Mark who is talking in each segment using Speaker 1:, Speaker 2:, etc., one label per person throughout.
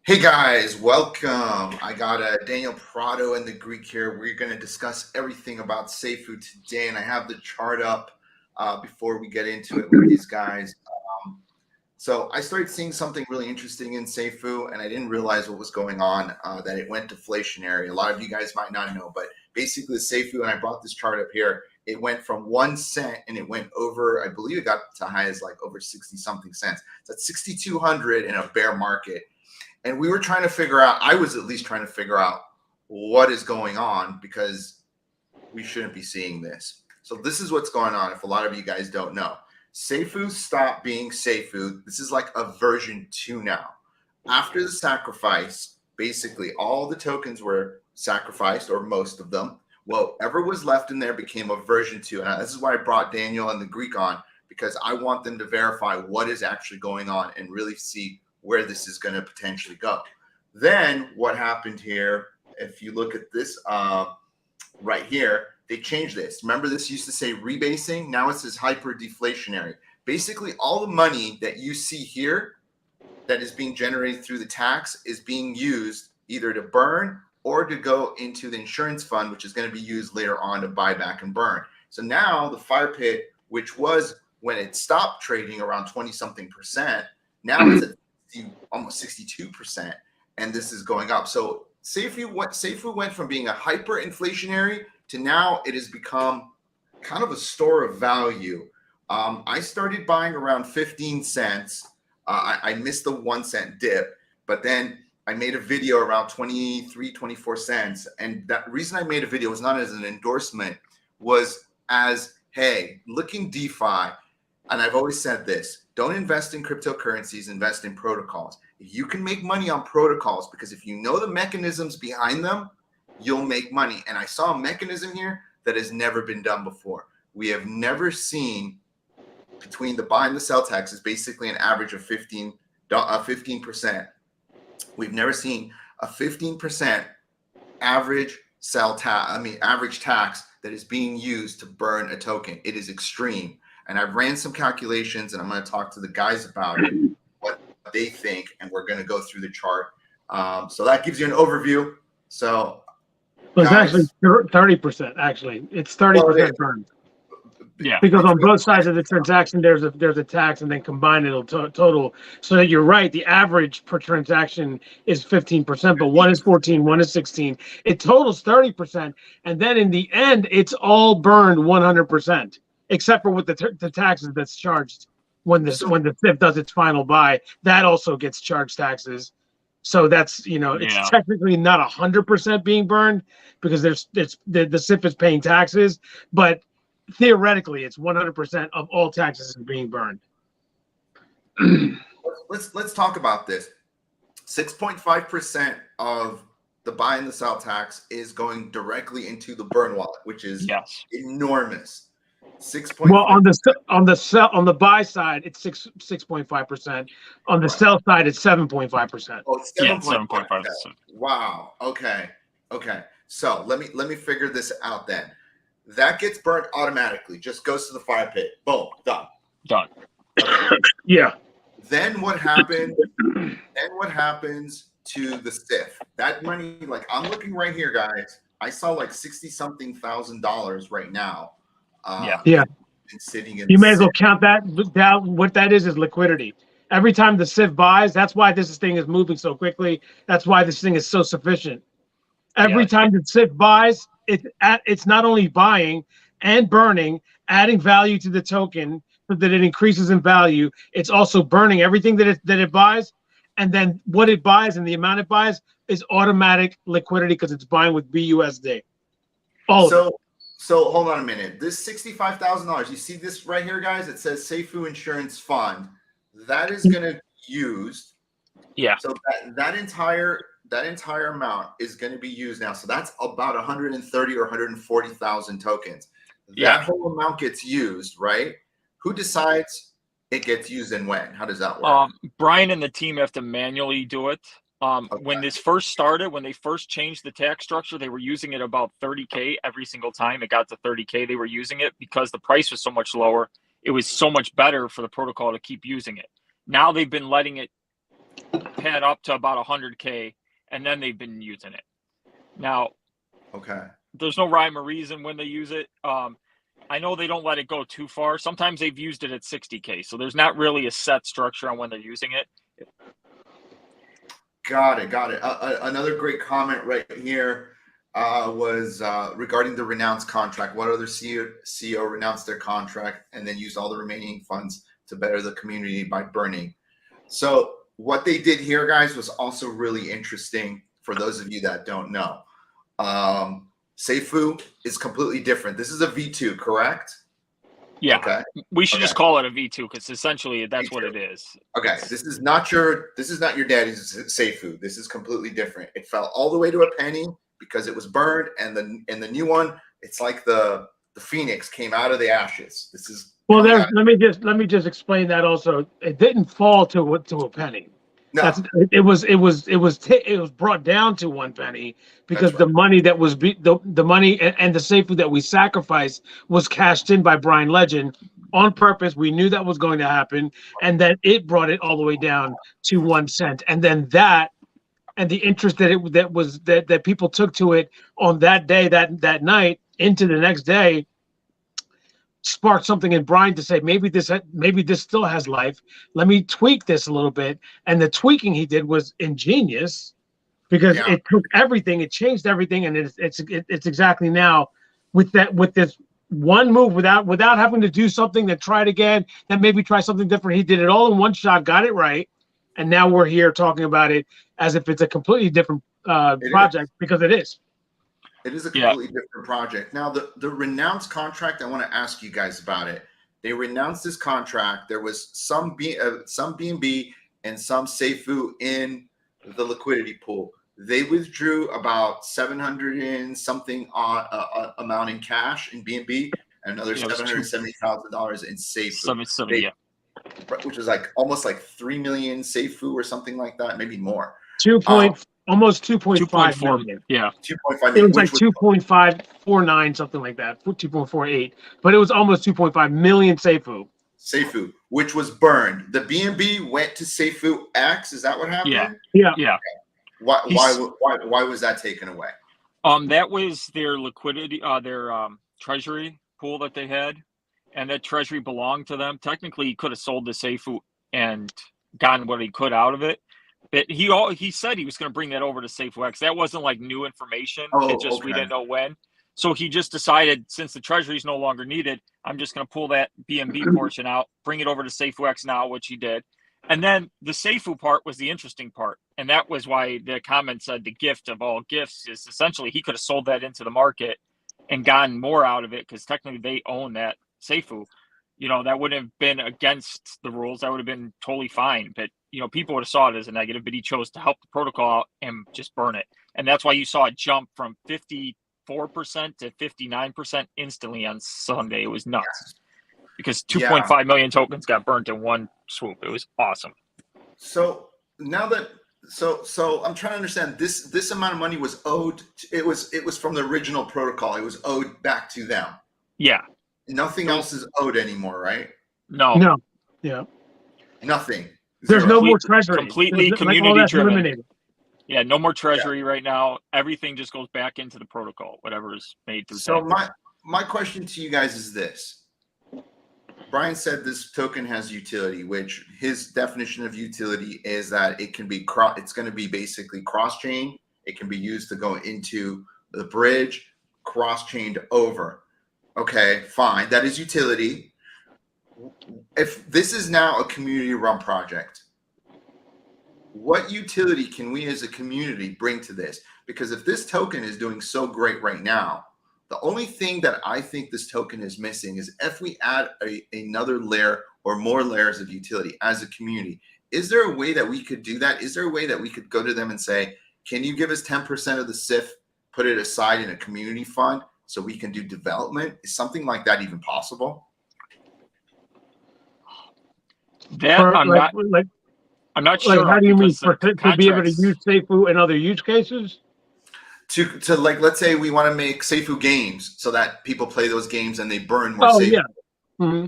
Speaker 1: Hey guys, welcome. I got Daniel Prado and the Greek here. We're going to discuss everything about Seifu today, and I have the chart up before we get into it with these guys. So I started seeing something really interesting in Seifu, and I didn't realize what was going on, that it went deflationary. A lot of you guys might not know, but basically the Seifu, and I brought this chart up here, it went from 1 cent and it went over, I believe it got to high as like over 60 something cents. So that's 6,200 in a bear market. And we were trying to figure out, I was at least trying to figure out what is going on, because we shouldn't be seeing this. So this is what's going on if a lot of you guys don't know. Seifu stopped being Seifu. This is like a version 2 now. After the sacrifice, basically all the tokens were sacrificed, or most of them. Whatever was left in there became a version 2. And this is why I brought Daniel and the Greek on, because I want them to verify what is actually going on and really see where this is going to potentially go. Then what happened here, if you look at this right here, they changed this. Remember, this used to say rebasing. Now it says hyper deflationary. Basically, all the money that you see here that is being generated through the tax is being used either to burn or to go into the insurance fund, which is going to be used later on to buy back and burn. So now the fire pit, which was when it stopped trading around 20 something percent, now it's at almost 62%, and this is going up. So Seifu went from being a hyperinflationary to now it has become kind of a store of value. I started buying around 15 cents. I missed the 1 cent dip, but then I made a video around 23, 24 cents. And that reason I made a video was not as an endorsement, was as, hey, looking DeFi, and I've always said this, don't invest in cryptocurrencies, invest in protocols. If you can make money on protocols, because if you know the mechanisms behind them, you'll make money. And I saw a mechanism here that has never been done before. We have never seen, between the buy and the sell tax is basically an average of 15%. We've never seen a 15% average average tax that is being used to burn a token. It is extreme. And I've ran some calculations, and I'm going to talk to the guys about it, what they think, and we're going to go through the chart. So that gives you an overview. So
Speaker 2: well, it's actually 30%. Actually, it's 30% burned.
Speaker 3: Yeah,
Speaker 2: because on both sides of the transaction, there's a tax, and then combined it'll total. So that you're right. The average per transaction is 15%, but one is 14, one is 16. It totals 30%, and then in the end, it's all burned 100%. Except for with the taxes that's charged when the SIF does its final buy, that also gets charged taxes. So that's, it's technically not 100% being burned, because the SIF is paying taxes, but theoretically it's 100% of all taxes is being burned.
Speaker 1: Let's talk about this. 6.5% of the buy and the sell tax is going directly into the burn wallet, which is enormous. 6.5%.
Speaker 2: Well, on the buy side, it's 6.5%. On the sell side, it's 7.5%.
Speaker 1: Oh, it's 7.5%. Wow. Okay. So let me figure this out then. That gets burnt automatically. Just goes to the fire pit. Boom. Done.
Speaker 3: Okay.
Speaker 2: Yeah.
Speaker 1: Then what happens? To the SIF? That money, like I'm looking right here, guys. I saw like $60-something thousand right now. Sitting in,
Speaker 2: you may as well count that. What that is liquidity. Every time the SIF buys, that's why this thing is moving so quickly. That's why this thing is so sufficient. Every time the SIF buys, it's not only buying and burning, adding value to the token so that it increases in value. It's also burning everything that it buys, and then what it buys and the amount it buys is automatic liquidity, because it's buying with BUSD.
Speaker 1: So hold on a minute. This $65,000, you see this right here, guys? It says Seifu Insurance Fund. That is going to be used.
Speaker 3: Yeah.
Speaker 1: So that entire amount is going to be used now. So that's about 130 or 140,000 tokens. That whole amount gets used, right? Who decides it gets used and when? How does that work?
Speaker 3: Brian and the team have to manually do it. When this first started, when they first changed the tax structure, they were using it about 30K every single time it got to 30K. They were using it because the price was so much lower. It was so much better for the protocol to keep using it. Now they've been letting it had up to about 100K, and then they've been using it. Now,
Speaker 1: Okay.
Speaker 3: there's no rhyme or reason when they use it. I know they don't let it go too far. Sometimes they've used it at 60K, so there's not really a set structure on when they're using it.
Speaker 1: Got it. Another great comment right here was regarding the renounced contract. What other CEO renounced their contract and then used all the remaining funds to better the community by burning? So what they did here, guys, was also really interesting for those of you that don't know. Seifu is completely different. This is a V2, correct?
Speaker 3: Yeah.
Speaker 1: Okay.
Speaker 3: We should just call it a V2 because essentially that's V2. What it is.
Speaker 1: Okay. This is not your daddy's Seifu. This is completely different. It fell all the way to a penny because it was burned, and the new one, it's like the phoenix came out of the ashes. This is
Speaker 2: well. There. Let me just explain that also. It didn't fall to a penny. No. It was brought down to 1 penny because the money that was the money and the Seifu that we sacrificed was cashed in by Bryan Legend on purpose. We knew that was going to happen, and then it brought it all the way down to 1 cent. And then that and the interest that people took to it on that day, that night into the next day, sparked something in Bryan to say, maybe this still has life. Let me tweak this a little bit. And the tweaking he did was ingenious because it took everything, it changed everything, and it's exactly now with this one move without having to do something that tried again, that maybe try something different. He did it all in one shot, got it right, and now we're here talking about it as if it's a completely different project because it is.
Speaker 1: It is a completely different project. Now, the renounced contract, I want to ask you guys about it. They renounced this contract. There was some BNB and some Seifu in the liquidity pool. They withdrew about 700 and something amount in cash in BNB and another $770,000 in Seifu. Which is like almost like 3 million Seifu or something like that, maybe more.
Speaker 2: Almost 2.5 million. Yeah. 2.5 million. It was like 2.549, something like that. 2.48. But it was almost 2.5 million Seifu.
Speaker 1: Seifu, which was burned. The BNB went to Seifu X. Is that what happened?
Speaker 2: Yeah.
Speaker 1: Why was that taken away?
Speaker 3: That was their liquidity, their treasury pool that they had, and that treasury belonged to them. Technically, he could have sold the Seifu and gotten what he could out of it. But he said he was going to bring that over to Seifu X. That wasn't like new information. We didn't know when. So he just decided, since the treasury is no longer needed, I'm just going to pull that BNB portion out, bring it over to Seifu X now, which he did. And then the Seifu part was the interesting part. And that was why the comment said the gift of all gifts is essentially he could have sold that into the market and gotten more out of it because technically they own that Seifu. That wouldn't have been against the rules. That would have been totally fine. But, people would have saw it as a negative, but he chose to help the protocol out and just burn it. And that's why you saw it jump from 54% to 59% instantly on Sunday. It was nuts because 2.5 million tokens got burnt in one swoop. It was awesome.
Speaker 1: So now so I'm trying to understand this amount of money was owed. It was from the original protocol. It was owed back to them.
Speaker 3: Yeah.
Speaker 1: Nothing else is owed anymore, right?
Speaker 3: No.
Speaker 2: Yeah.
Speaker 1: Nothing.
Speaker 2: There's no more treasury.
Speaker 3: Completely community driven. Yeah, no more treasury right now. Everything just goes back into the protocol, whatever is made through.
Speaker 1: So my question to you guys is this. Bryan said this token has utility, which his definition of utility is that it can be it's going to be basically cross-chain. It can be used to go into the bridge, cross-chained over. Okay, fine. That is utility. If this is now a community-run project, what utility can we as a community bring to this? Because if this token is doing so great right now, the only thing that I think this token is missing is if we add another layer or more layers of utility as a community. Is there a way that we could do that? Is there a way that we could go to them and say, can you give us 10% of the SIF, put it aside in a community fund so we can do development? Is something like that even possible?
Speaker 3: I'm not sure.
Speaker 2: How do you mean to be able to use Seifu in other use cases?
Speaker 1: To like, let's say we want to make Seifu games so that people play those games and they burn more. Seifu.
Speaker 2: Yeah. Mm-hmm.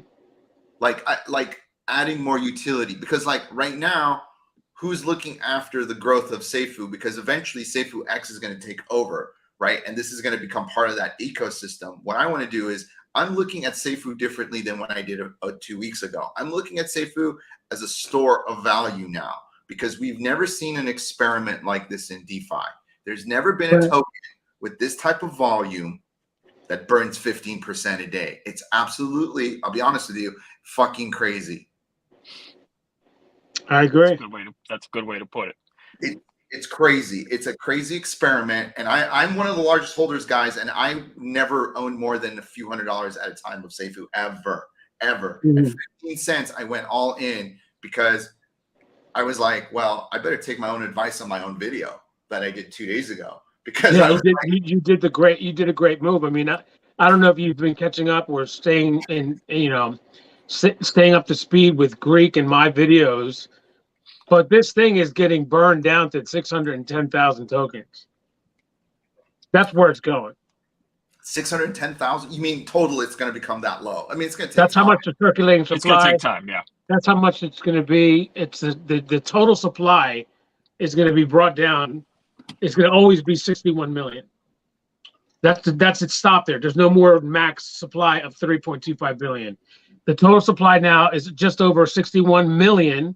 Speaker 1: Like adding more utility, because like right now, who's looking after the growth of Seifu, because eventually Seifu X is going to take over, right? And this is going to become part of that ecosystem. What I want to do is I'm looking at Seifu differently than when I did 2 weeks ago. I'm looking at Seifu as a store of value now, because we've never seen an experiment like this in DeFi. There's never been a token with this type of volume that burns 15% a day. It's absolutely, I'll be honest with you, fucking crazy.
Speaker 2: I agree.
Speaker 3: That's a good way to put it.
Speaker 1: It's crazy. It's a crazy experiment. And I'm one of the largest holders, guys, and I never owned more than a few $100s at a time of Seifu, ever. At 15 cents, I went all in because I was like, well, I better take my own advice on my own video that I did 2 days ago. Because
Speaker 2: you did a great move. I mean, I don't know if you've been catching up or staying in, staying up to speed with Greek and my videos, but this thing is getting burned down to 610,000 tokens. That's where it's going.
Speaker 1: 610,000? You mean total? It's going to become that low? I mean, it's going to take.
Speaker 2: That's time. How much the circulating supply.
Speaker 3: It's going to take time. Yeah.
Speaker 2: That's how much it's going to be. It's the total supply is going to be brought down. It's going to always be 61 million. That's its stop there. There's no more max supply of 3.25 billion. The total supply now is just over 61 million,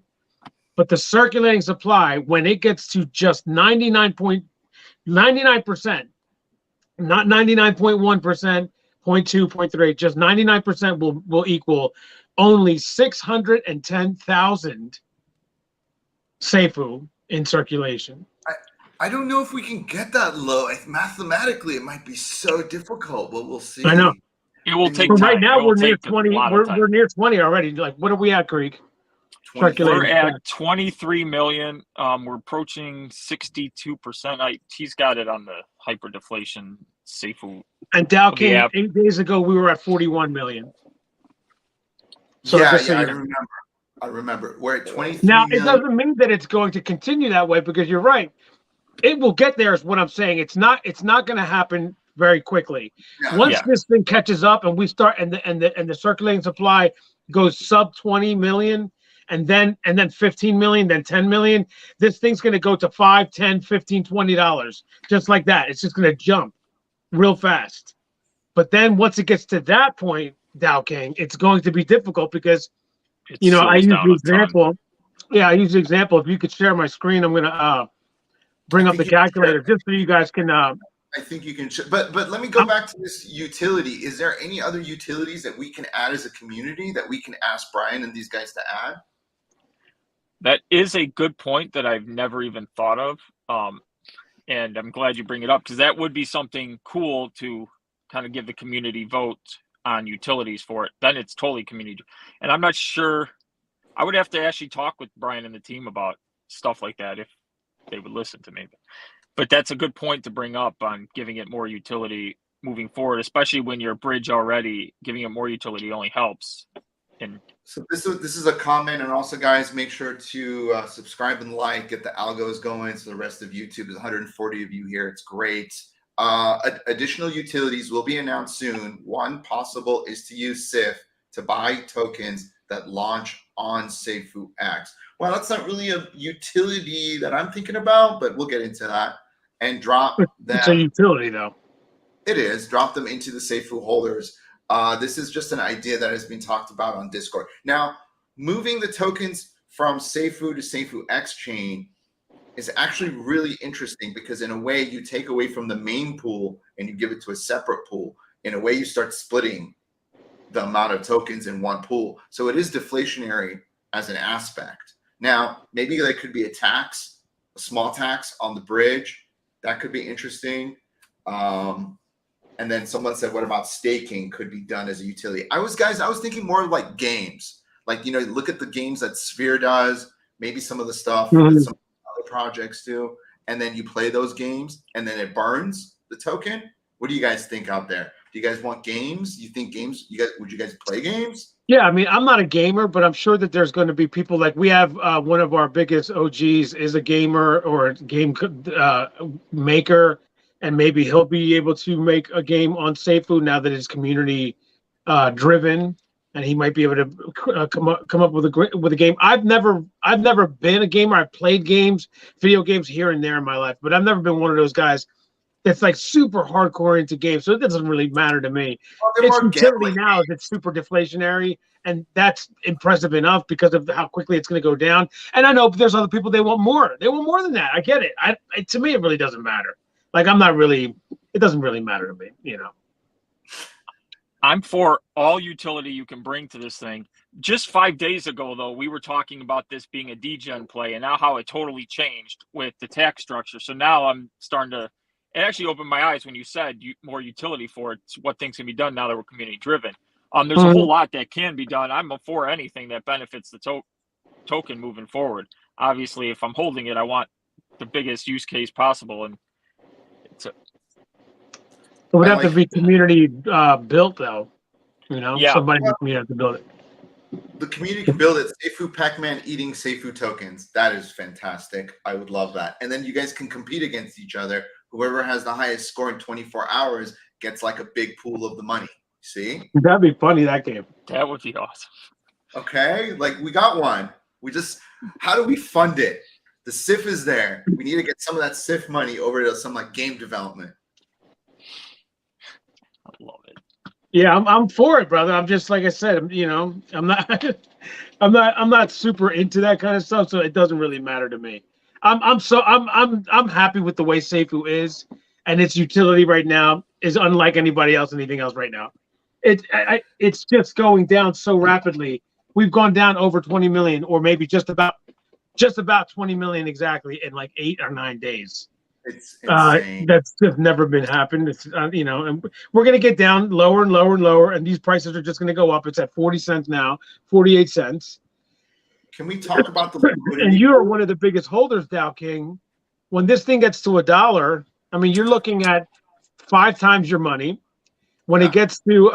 Speaker 2: but the circulating supply, when it gets to just 99%, not 99.1%, 0.2, 0.3, just 99% will equal only 610,000 Seifu in circulation.
Speaker 1: I don't know if we can get that low. Mathematically, it might be so difficult, but we'll see.
Speaker 2: I know.
Speaker 3: It will take
Speaker 2: time.
Speaker 3: Right
Speaker 2: now, we're near 20. We're near 20 already. Like, what are we at, Greek?
Speaker 3: We're at 23 million. We're approaching 62%. He's got it on the hyperdeflation Seifu.
Speaker 2: And Dow came 8 days ago. We were at 41 million. So
Speaker 1: yeah, I remember. We're at 23
Speaker 2: now,
Speaker 1: million.
Speaker 2: it doesn't mean that it's going to continue that way, because you're right. It will get there is what I'm saying. It's not going to happen very quickly. Once this thing catches up and we start and the circulating supply goes sub 20 million and then 15 million, then 10 million, this thing's going to go to $5, $10, $15, $20 just like that. It's just going to jump real fast. But then once it gets to that point, Dow King, it's going to be difficult because I use the example. Yeah, I use the example. If you could share my screen, I'm going to bring up the calculator just so you guys can.
Speaker 1: I think you can, but let me go back to this utility. Is there any other utilities that we can add as a community that we can ask Bryan and these guys to add?
Speaker 3: That is a good point that I've never even thought of, and I'm glad you bring it up, because that would be something cool to kind of give the community vote on utilities for it. Then it's totally community, and I'm not sure. I would have to actually talk with Bryan and the team about stuff like that if they would listen to me. But that's a good point to bring up on giving it more utility moving forward, especially when you're a bridge already. Giving it more utility only helps. And
Speaker 1: so this is a comment, and also, guys, make sure to subscribe and like, get the algos going. So the rest of YouTube, there's 140 of you here. It's great. Additional utilities will be announced soon. One possible is to use SIF to buy tokens that launch on Seifu X. Well, that's not really a utility that I'm thinking about, but we'll get into that and drop them.
Speaker 2: It's a utility, though.
Speaker 1: It is. Drop them into the Seifu holders. This is just an idea that has been talked about on Discord. Now, moving the tokens from Seifu to Seifu X chain is actually really interesting, because in a way you take away from the main pool and you give it to a separate pool. In a way, you start splitting the amount of tokens in one pool. So it is deflationary as an aspect. Now, maybe there could be a tax, a small tax on the bridge. That could be interesting. And then someone said, what about staking could be done as a utility? I was thinking more like games. Like, look at the games that Sphere does, maybe some of the stuff that some other projects do. And then you play those games and then it burns the token. What do you guys think out there? Do you guys want games? You think games, would you guys play games?
Speaker 2: Yeah, I mean, I'm not a gamer, but I'm sure that there's going to be people like we have. One of our biggest OGs is a gamer or a game maker, and maybe he'll be able to make a game on Seifu now that it's community driven and he might be able to come up with a game. I've never been a gamer. I've played games, video games here and there in my life, but I've never been one of those guys that's like super hardcore into games. So it doesn't really matter to me.
Speaker 1: Well,
Speaker 2: Its utility now is it's super deflationary, and that's impressive enough because of how quickly it's going to go down. And I know there's other people, they want more. They want more than that. I get it. To me, it really doesn't matter. Like, it doesn't really matter to me, you know.
Speaker 3: I'm for all utility you can bring to this thing. Just 5 days ago, though, we were talking about this being a degen play, and now how it totally changed with the tax structure. So now I'm starting to, it actually opened my eyes when you said more utility for it, what things can be done now that we're community driven. There's a whole lot that can be done. I'm for anything that benefits the token moving forward. Obviously, if I'm holding it, I want the biggest use case possible, and
Speaker 2: it would have to be community built, though. You know, somebody in the community has to build it.
Speaker 1: The community can build it. Seifu Pac-Man eating Seifu tokens. That is fantastic. I would love that. And then you guys can compete against each other. Whoever has the highest score in 24 hours gets like a big pool of the money. See?
Speaker 2: That'd be funny, that game.
Speaker 3: That would be awesome.
Speaker 1: Okay, like we got one. How do we fund it? The SIF is there. We need to get some of that SIF money over to some like game development.
Speaker 3: I love it.
Speaker 2: Yeah, I'm for it, brother. I'm just, like I said, you know, I'm not super into that kind of stuff, so it doesn't really matter to me. I'm happy with the way Seifu is, and its utility right now is unlike anything else right now. It's just going down so rapidly. We've gone down over 20 million, or maybe just about 20 million exactly in like 8 or 9 days.
Speaker 1: It's insane.
Speaker 2: That's just never been happened. It's you know, and we're gonna get down lower and lower and lower, and these prices are just gonna go up. It's at 40 cents now, 48 cents.
Speaker 1: Can we talk about the liquidity?
Speaker 2: And you're one of the biggest holders, Dow King. When this thing gets to $1, I mean, you're looking at 5 times your money. When it gets to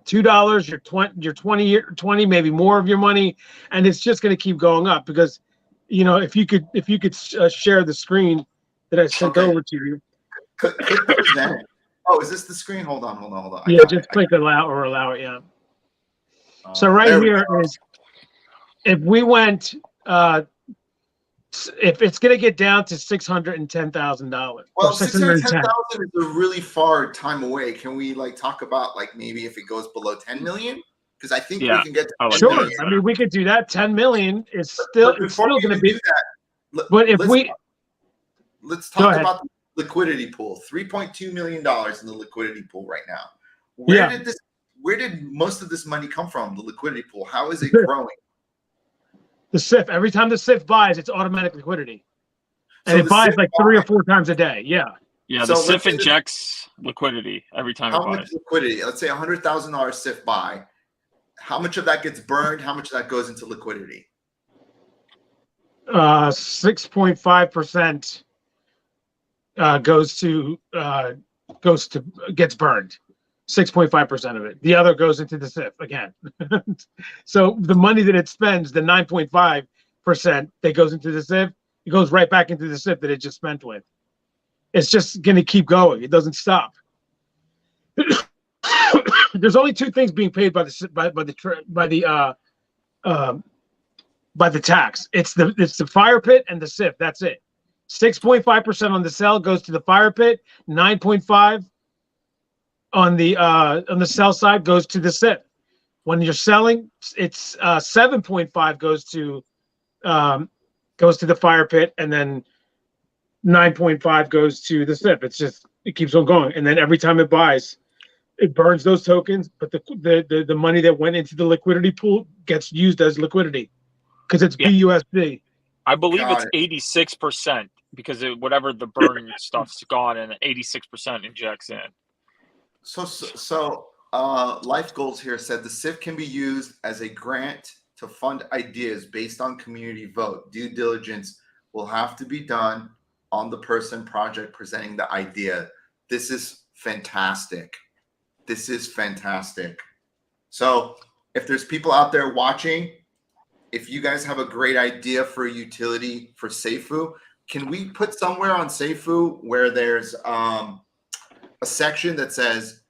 Speaker 2: $2, you're 20, maybe more of your money, and it's just going to keep going up because, you know, if you could share the screen that I sent over to you.
Speaker 1: Click present. Oh, is this the screen? Hold on.
Speaker 2: Yeah, just click allow it. Yeah. So right here is, if we went, if it's going to get down to $610,000.
Speaker 1: Well, 610,000 is a really far time away. Can we like talk about like maybe if it goes below 10 million? Because I think we can get to 10
Speaker 2: sure.
Speaker 1: million.
Speaker 2: I mean, we could do that. 10 million is still going to be
Speaker 1: that.
Speaker 2: But if
Speaker 1: let's talk about the liquidity pool. $3.2 million in the liquidity pool right now. Where did most of this money come from? The liquidity pool. How is it growing?
Speaker 2: The SIF. Every time the SIF buys, it's automatic liquidity, and it buys like 3 or 4 times a day. Yeah.
Speaker 3: Yeah. The SIF injects liquidity every time.
Speaker 1: How much liquidity? Let's say $100,000 SIF buy. How much of that gets burned? How much of that goes into liquidity?
Speaker 2: 6.5% gets burned. 6.5% of it. The other goes into the SIF again. So the money that it spends, the 9.5% that goes into the SIF, it goes right back into the SIF that it just spent with. It's just going to keep going. It doesn't stop. There's only 2 things being paid by the tax. It's the fire pit and the SIF. That's it. 6.5% on the sell goes to the fire pit. 9.5 on the sell side goes to the SIF. When you're selling, it's 7.5 goes to the fire pit, and then 9.5 goes to the SIF. It keeps on going, and then every time it buys, it burns those tokens. But the money that went into the liquidity pool gets used as liquidity because it's BUSD.
Speaker 3: I believe it's 86% because whatever the burn stuff's gone, and 86% injects in.
Speaker 1: So Life Goals here said the SIF can be used as a grant to fund ideas based on community vote. Due diligence will have to be done on the project presenting the idea. This is fantastic. So if there's people out there watching, if you guys have a great idea for a utility for Seifu, can we put somewhere on Seifu where there's a section that says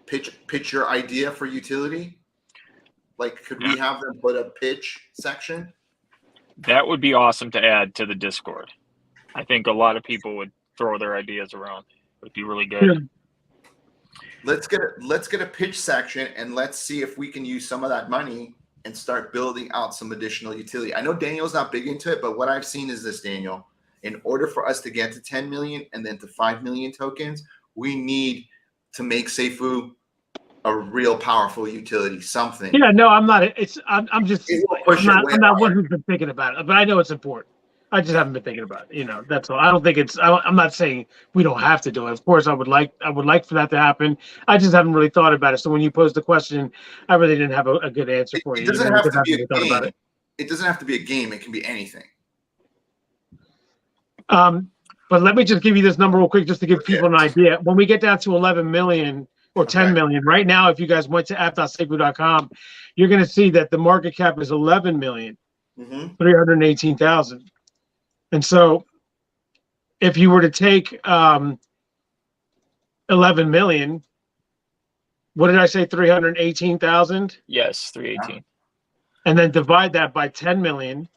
Speaker 1: pitch your idea for utility? Like, could we have them put a pitch section?
Speaker 3: That would be awesome to add to the Discord. I think a lot of people would throw their ideas around. It would be really good.
Speaker 2: Yeah.
Speaker 1: Let's get a pitch section, and let's see if we can use some of that money and start building out some additional utility. I know Daniel's not big into it, but what I've seen is this, Daniel. In order for us to get to 10 million and then to 5 million tokens, we need to make Seifu a real powerful utility, something.
Speaker 2: Yeah, no, I'm not. I'm just. I'm not one who's been thinking about it, but I know it's important. I just haven't been thinking about it. That's all. I don't think it's. I'm not saying we don't have to do it. Of course, I would like for that to happen. I just haven't really thought about it. So when you posed the question, I really didn't have a good answer for you.
Speaker 1: It doesn't have to be a game. It doesn't have to be a game. It can be anything.
Speaker 2: But let me just give you this number real quick, just to give people an idea. When we get down to 11 million or 10 million, right now, if you guys went to app.safuu.com, you're going to see that the market cap is 11,318,000. And so if you were to take 11 million, what did I say, 318,000?
Speaker 3: Yes, 318.
Speaker 2: And then divide that by 10 million.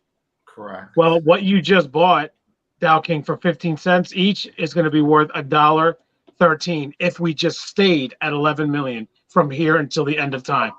Speaker 1: Correct.
Speaker 2: Well, what you just bought, Dow King, for 15 cents each is going to be worth $1.13 if we just stayed at 11 million from here until the end of time.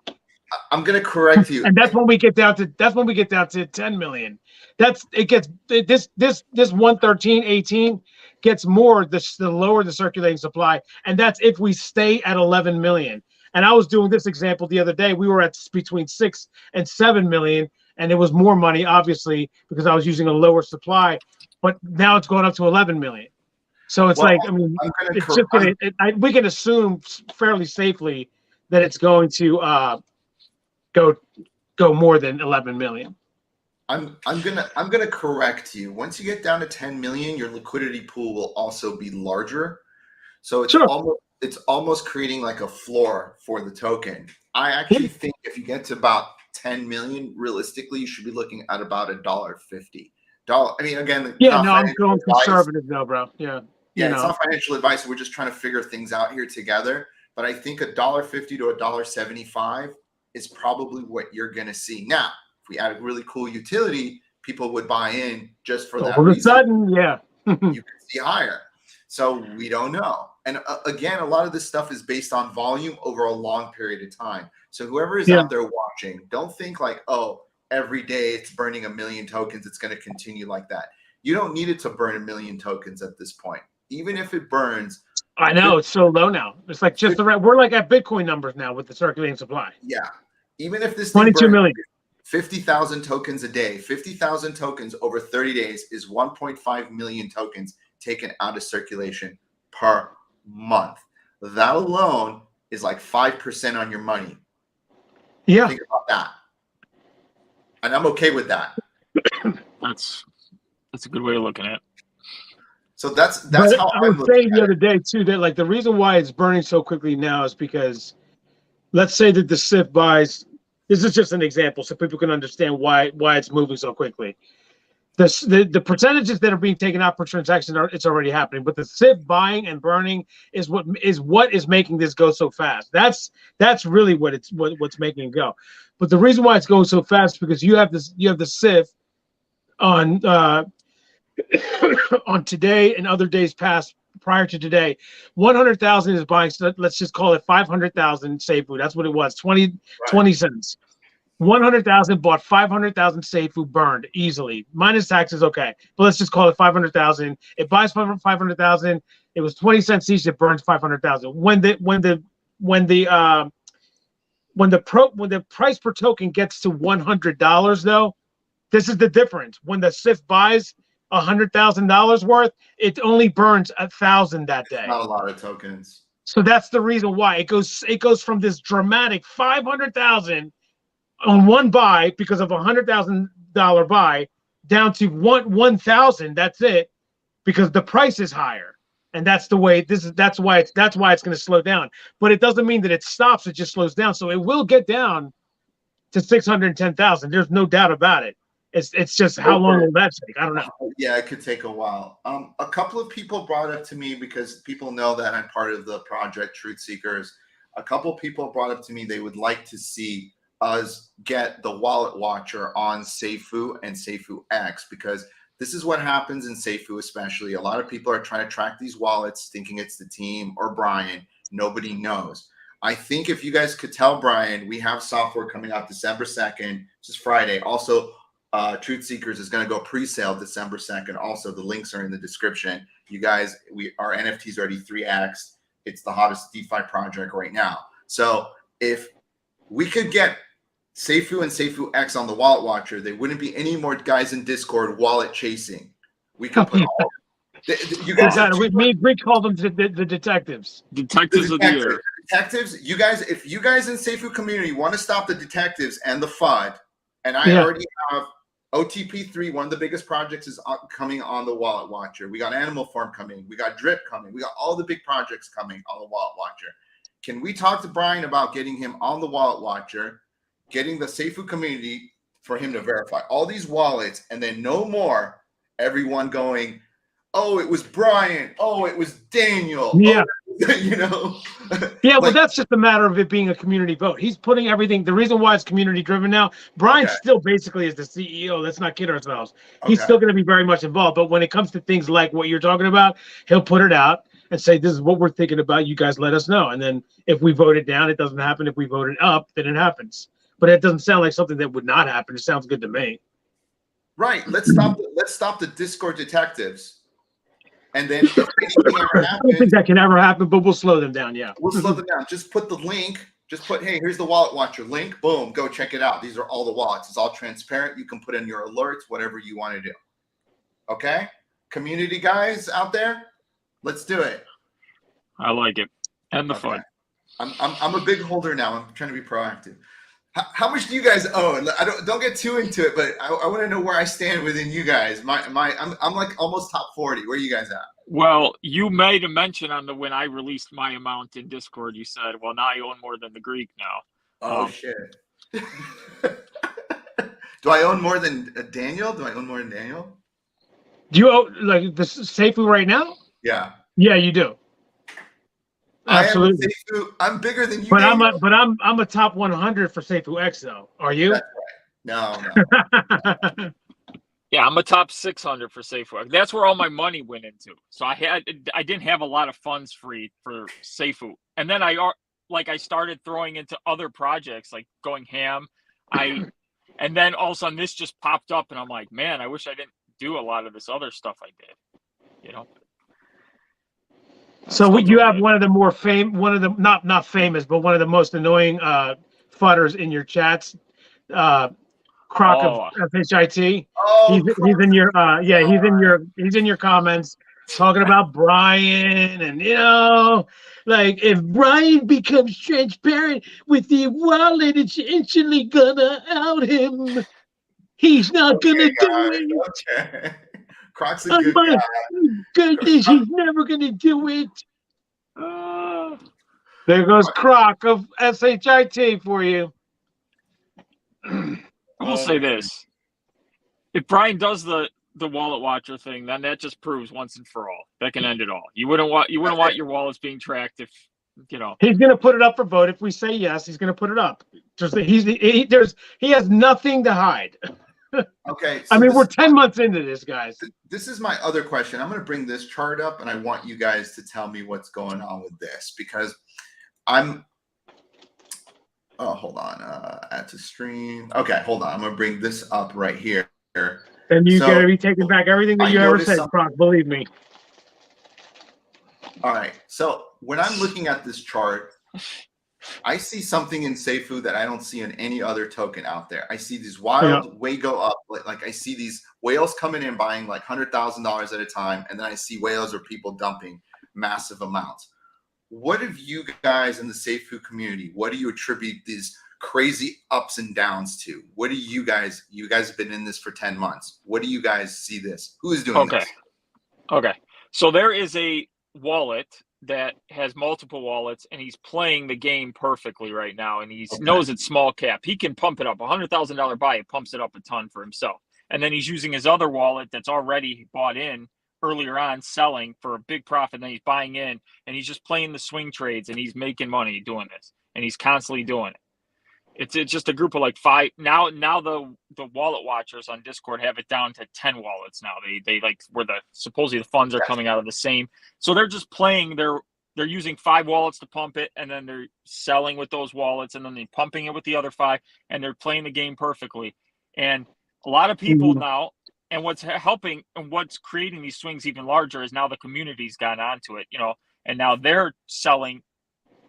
Speaker 1: I'm going to correct you.
Speaker 2: And that's when we get down to 10 million. This 113.18 gets more the lower the circulating supply, and that's if we stay at 11 million. And I was doing this example the other day. We were at between 6 and 7 million, and it was more money, obviously, because I was using a lower supply. But now it's going up to 11 million. So it's we can assume fairly safely that it's going to go more than 11 million.
Speaker 1: I'm gonna correct you. Once you get down to 10 million, your liquidity pool will also be larger. So it's almost creating like a floor for the token. I actually think if you get to about 10 million, realistically, you should be looking at about $1.50. I mean, again,
Speaker 2: I'm going conservative though, bro. Yeah,
Speaker 1: it's not financial advice. We're just trying to figure things out here together. But I think $1.50 to $1.75 is probably what you're gonna see. Now, if we add a really cool utility, people would buy in just for that reason. All of a sudden,
Speaker 2: yeah,
Speaker 1: you can see higher. So we don't know. And again, a lot of this stuff is based on volume over a long period of time. So whoever is out there watching, don't think like, oh, every day it's burning 1 million tokens, it's going to continue like that. You don't need it to burn 1 million tokens at this point. Even if it burns.
Speaker 2: I know, it's so low now. It's like just we're like at Bitcoin numbers now with the circulating supply.
Speaker 1: Yeah. Even if this
Speaker 2: 22 million.
Speaker 1: 50,000 tokens a day, 50,000 tokens over 30 days is 1.5 million tokens taken out of circulation per month. That alone is like 5% on your money.
Speaker 2: Yeah.
Speaker 1: Think about that. And I'm okay with that.
Speaker 3: That's a good way of looking at it.
Speaker 1: So that's how
Speaker 2: I was saying the other day too that like the reason why it's burning so quickly now is because let's say that the SIF buys. This is just an example so people can understand why it's moving so quickly. The percentages that are being taken out per transaction it's already happening, but the SIF buying and burning is what is making this go so fast. That's really what's making it go. But the reason why it's going so fast is because you have the SIF on on today and other days past prior to today. 100,000 is buying. So let's just call it 500,000 Seifu. That's what it was. 20 cents. 100,000 bought 500,000 Seifu burned easily, minus taxes. Okay, but let's just call it 500,000. It buys 500,000. It was 20 cents each. It burns 500,000. When the price per token gets to $100 though, this is the difference. When the SIF buys $100,000 worth, it only burns 1,000 that day.
Speaker 1: Not a lot of tokens.
Speaker 2: So that's the reason why it goes from this dramatic 500,000 on one buy because of $100,000 buy down to 1,000. That's it, because the price is higher, and that's the way that's why it's going to slow down. But it doesn't mean that it stops; it just slows down. So it will get down to 610,000. There's no doubt about it. It's just how long will that take? I don't know.
Speaker 1: Yeah, it could take a while. A couple of people brought up to me, because people know that I'm part of the project Truth Seekers. A couple of people brought up to me they would like to see us get the wallet watcher on Seifu and Seifu X, because this is what happens in Seifu, especially. A lot of people are trying to track these wallets thinking it's the team or Bryan. Nobody knows. I think if you guys could tell Bryan, we have software coming out December 2nd, which is Friday. Also, Truth Seekers is going to go pre-sale December 2nd. Also, the links are in the description. You guys, our NFTs already 3x. It's the hottest DeFi project right now. So if we could get Seifu and Seifu X on the wallet watcher, there wouldn't be any more guys in Discord wallet chasing. We could put all. You guys,
Speaker 2: we call them the detectives.
Speaker 3: Detectives of the year.
Speaker 1: Detectives, you guys, if you guys in Seifu community want to stop the detectives and the FUD, and I already have OTP3, one of the biggest projects is coming on the wallet watcher. We got Animal Farm coming. We got Drip coming. We got all the big projects coming on the wallet watcher. Can we talk to Bryan about getting him on the wallet watcher, getting the Seifu community for him to verify all these wallets, and then no more everyone going, oh, it was Bryan. Oh, it was Daniel.
Speaker 2: Yeah.
Speaker 1: Oh, you know.
Speaker 2: Yeah, well, that's just a matter of it being a community vote. He's putting everything. The reason why it's community driven now, Bryan still basically is the CEO. Let's not kid ourselves. He's still going to be very much involved. But when it comes to things like what you're talking about, he'll put it out and say, this is what we're thinking about. You guys let us know. And then if we vote it down, it doesn't happen. If we vote it up, then it happens. But it doesn't sound like something that would not happen. It sounds good to me.
Speaker 1: Right. Let's stop the Discord detectives. And then if anything ever happens,
Speaker 2: I don't think that can ever happen, but we'll slow them down. Yeah.
Speaker 1: We'll slow them down. Just put the link. Just put, hey, here's the wallet watcher link. Boom. Go check it out. These are all the wallets. It's all transparent. You can put in your alerts, whatever you want to do. Okay? Community guys out there, let's do it.
Speaker 3: I like it. And the fun.
Speaker 1: I'm a big holder now. I'm trying to be proactive. How much do you guys own? I don't get too into it, but I want to know where I stand within you guys. I'm like almost top 40. Where are you guys at?
Speaker 3: Well, you made a mention on when I released my amount in Discord. You said, "Well, now I own more than the Greek now."
Speaker 1: Oh shit! Do I own more than Daniel? Do I own more than Daniel?
Speaker 2: Do you own like the Safuu right now?
Speaker 1: Yeah.
Speaker 2: Yeah, you do. Absolutely.
Speaker 1: I'm bigger than you.
Speaker 2: But I'm a top 100 for Seifu X though. Are you?
Speaker 1: That's right. No.
Speaker 3: Yeah, I'm a top 600 for Seifu. That's where all my money went into. So I didn't have a lot of funds free for Seifu, and then I started throwing into other projects like going ham. And then all of a sudden this just popped up, and I'm like, man, I wish I didn't do a lot of this other stuff I did. You know.
Speaker 2: So you have one of the more not famous, but one of the most annoying fudders in your chats, Croc of FHIT.
Speaker 1: Oh,
Speaker 2: he's in your comments talking about Bryan, and like if Bryan becomes transparent with the wallet, it's instantly gonna out him. He's not gonna do it.
Speaker 1: Okay. Croc's a good guy.
Speaker 2: Goodness, he's never gonna do it. There goes Croc of SHIT for you.
Speaker 3: I will say this: if Bryan does the wallet watcher thing, then that just proves once and for all that can end it all. You wouldn't want your wallets being tracked if
Speaker 2: He's gonna put it up for vote. If we say yes, he's gonna put it up. He has nothing to hide.
Speaker 1: Okay. So
Speaker 2: I mean, we're 10 months into this, guys.
Speaker 1: This is my other question. I'm going to bring this chart up, and I want you guys to tell me what's going on with this, because hold on. Add to stream. Okay, hold on. I'm going to bring this up right here.
Speaker 2: And you're going to be taking back everything that you ever said, Croc, believe me.
Speaker 1: All right. So when I'm looking at this chart, I see something in Seifu that I don't see in any other token out there. I see these wild way go up. Like I see these whales coming in buying like $100,000 at a time, and then I see whales or people dumping massive amounts. What have you guys in the Seifu community? What do you attribute these crazy ups and downs to? What do you guys have been in this for 10 months? What do you guys see this? Who is doing this?
Speaker 3: Okay. So there is a wallet that has multiple wallets, and he's playing the game perfectly right now, and he knows it's small cap. He can pump it up. $100,000 buy, it pumps it up a ton for himself. And then he's using his other wallet that's already bought in earlier on, selling for a big profit, and then he's buying in, and he's just playing the swing trades, and he's making money doing this, and he's constantly doing it. It's just a group of like 5 now. Now the wallet watchers on Discord have it down to 10 wallets now. They like where the supposedly the funds are coming out of the same. So they're just playing. They're using 5 wallets to pump it, and then they're selling with those wallets, and then they're pumping it with the other 5, and they're playing the game perfectly. And a lot of people now, and what's helping and what's creating these swings even larger is now the community's gotten onto it, and now they're selling.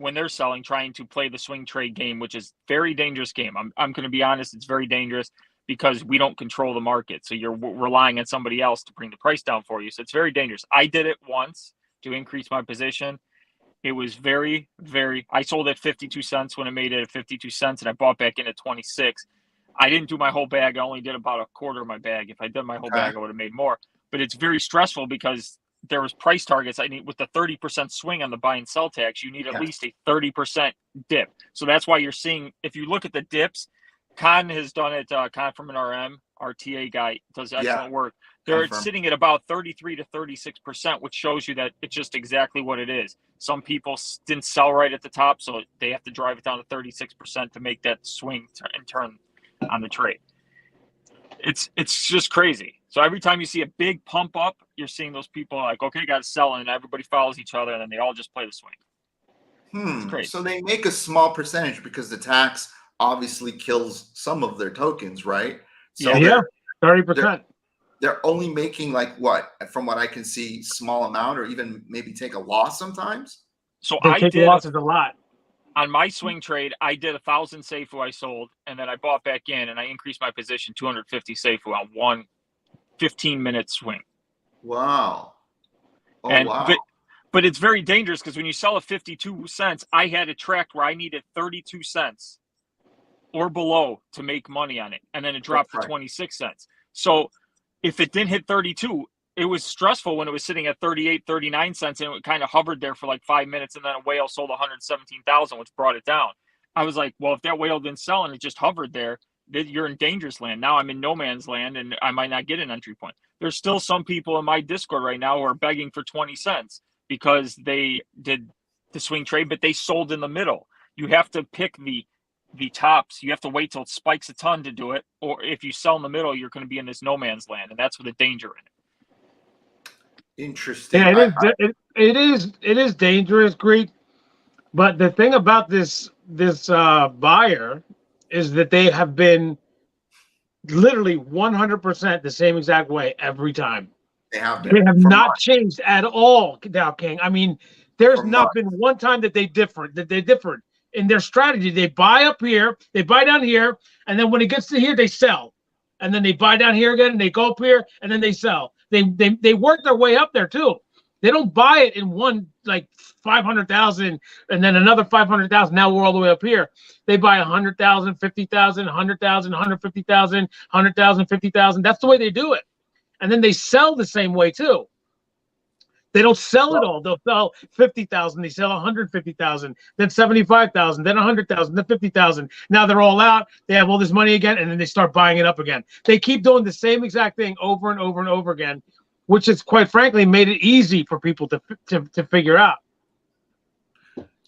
Speaker 3: When they're selling, trying to play the swing trade game, which is very dangerous game. I'm going to be honest, it's very dangerous because we don't control the market. So you're relying on somebody else to bring the price down for you. So it's very dangerous. I did it once to increase my position. It was very, I sold at 52 cents when it made it at 52 cents, and I bought back in at 26. I didn't do my whole bag. I only did about a quarter of my bag. If I did my whole bag, I would have made more. But it's very stressful because there was price targets. I need with the 30% swing on the buy and sell tax, you need at least a 30% dip. So that's why you're seeing, if you look at the dips, Con has done it. Con from an RTA guy does excellent work. They're sitting at about 33 to 36%, which shows you that it's just exactly what it is. Some people didn't sell right at the top, so they have to drive it down to 36% to make that swing and turn on the trade. It's just crazy. So every time you see a big pump up, you're seeing those people like, okay, got to sell, and everybody follows each other, and then they all just play the swing. It's crazy.
Speaker 1: So they make a small percentage because the tax obviously kills some of their tokens, right? So
Speaker 2: 30%.
Speaker 1: They're only making like what, from what I can see, small amount, or even maybe take a loss sometimes.
Speaker 3: So
Speaker 2: they take losses a lot.
Speaker 3: On my swing trade, I did 1,000 Seifu I sold, and then I bought back in, and I increased my position 250 Seifu on one 15-minute swing.
Speaker 1: Wow. Wow.
Speaker 3: But it's very dangerous because when you sell at 52 cents, I had a track where I needed 32 cents or below to make money on it, and then it dropped to 26 cents. So if it didn't hit 32, it was stressful when it was sitting at 38, 39 cents, and it kind of hovered there for like 5 minutes, and then a whale sold 117,000, which brought it down. I was like, well, if that whale didn't sell and it just hovered there, you're in dangerous land. Now I'm in no man's land, and I might not get an entry point. There's still some people in my Discord right now who are begging for 20 cents because they did the swing trade, but they sold in the middle. You have to pick the tops. You have to wait till it spikes a ton to do it, or if you sell in the middle, you're going to be in this no man's land, and that's the danger in it.
Speaker 1: Interesting.
Speaker 2: Yeah, it is dangerous, Greek. But the thing about this buyer is that they have been literally 100% the same exact way every time.
Speaker 1: They have
Speaker 2: not changed at all, Dow King. I mean, there's not been one time that they differed in their strategy. They buy up here, they buy down here, and then when it gets to here, they sell. And then they buy down here again, and they go up here, and then they sell. They work their way up there too. They don't buy it in one, like 500,000 and then another 500,000. Now we're all the way up here. They buy 100,000, 50,000, 100,000, 150,000, 100,000, 50,000. That's the way they do it. And then they sell the same way too. They don't sell it all. They'll sell 50,000. They sell 150,000, then 75,000, then 100,000, then 50,000. Now they're all out. They have all this money again, and then they start buying it up again. They keep doing the same exact thing over and over and over again, which has quite frankly made it easy for people to figure out.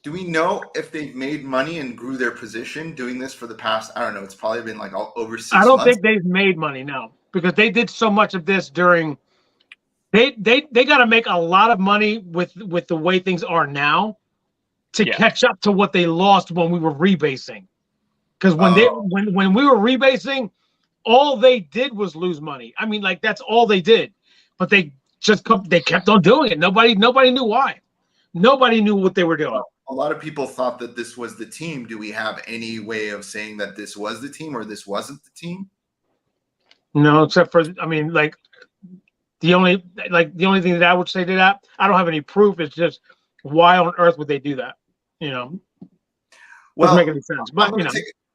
Speaker 1: Do we know if they've made money and grew their position doing this for the past, I don't know, it's probably been like all over 6 months?
Speaker 2: I don't think they've made money, no, because they did so much of this during they got to make a lot of money with the way things are now to catch up to what they lost when we were rebasing. Because when we were rebasing, all they did was lose money. I mean, like, that's all they did. But they kept on doing it. Nobody knew why. Nobody knew what they were doing.
Speaker 1: A lot of people thought that this was the team. Do we have any way of saying that this was the team or this wasn't the team?
Speaker 2: No, except for, I mean, like, the only thing that I would say to that, I don't have any proof. It's just, why on earth would they do that? Doesn't make any sense. But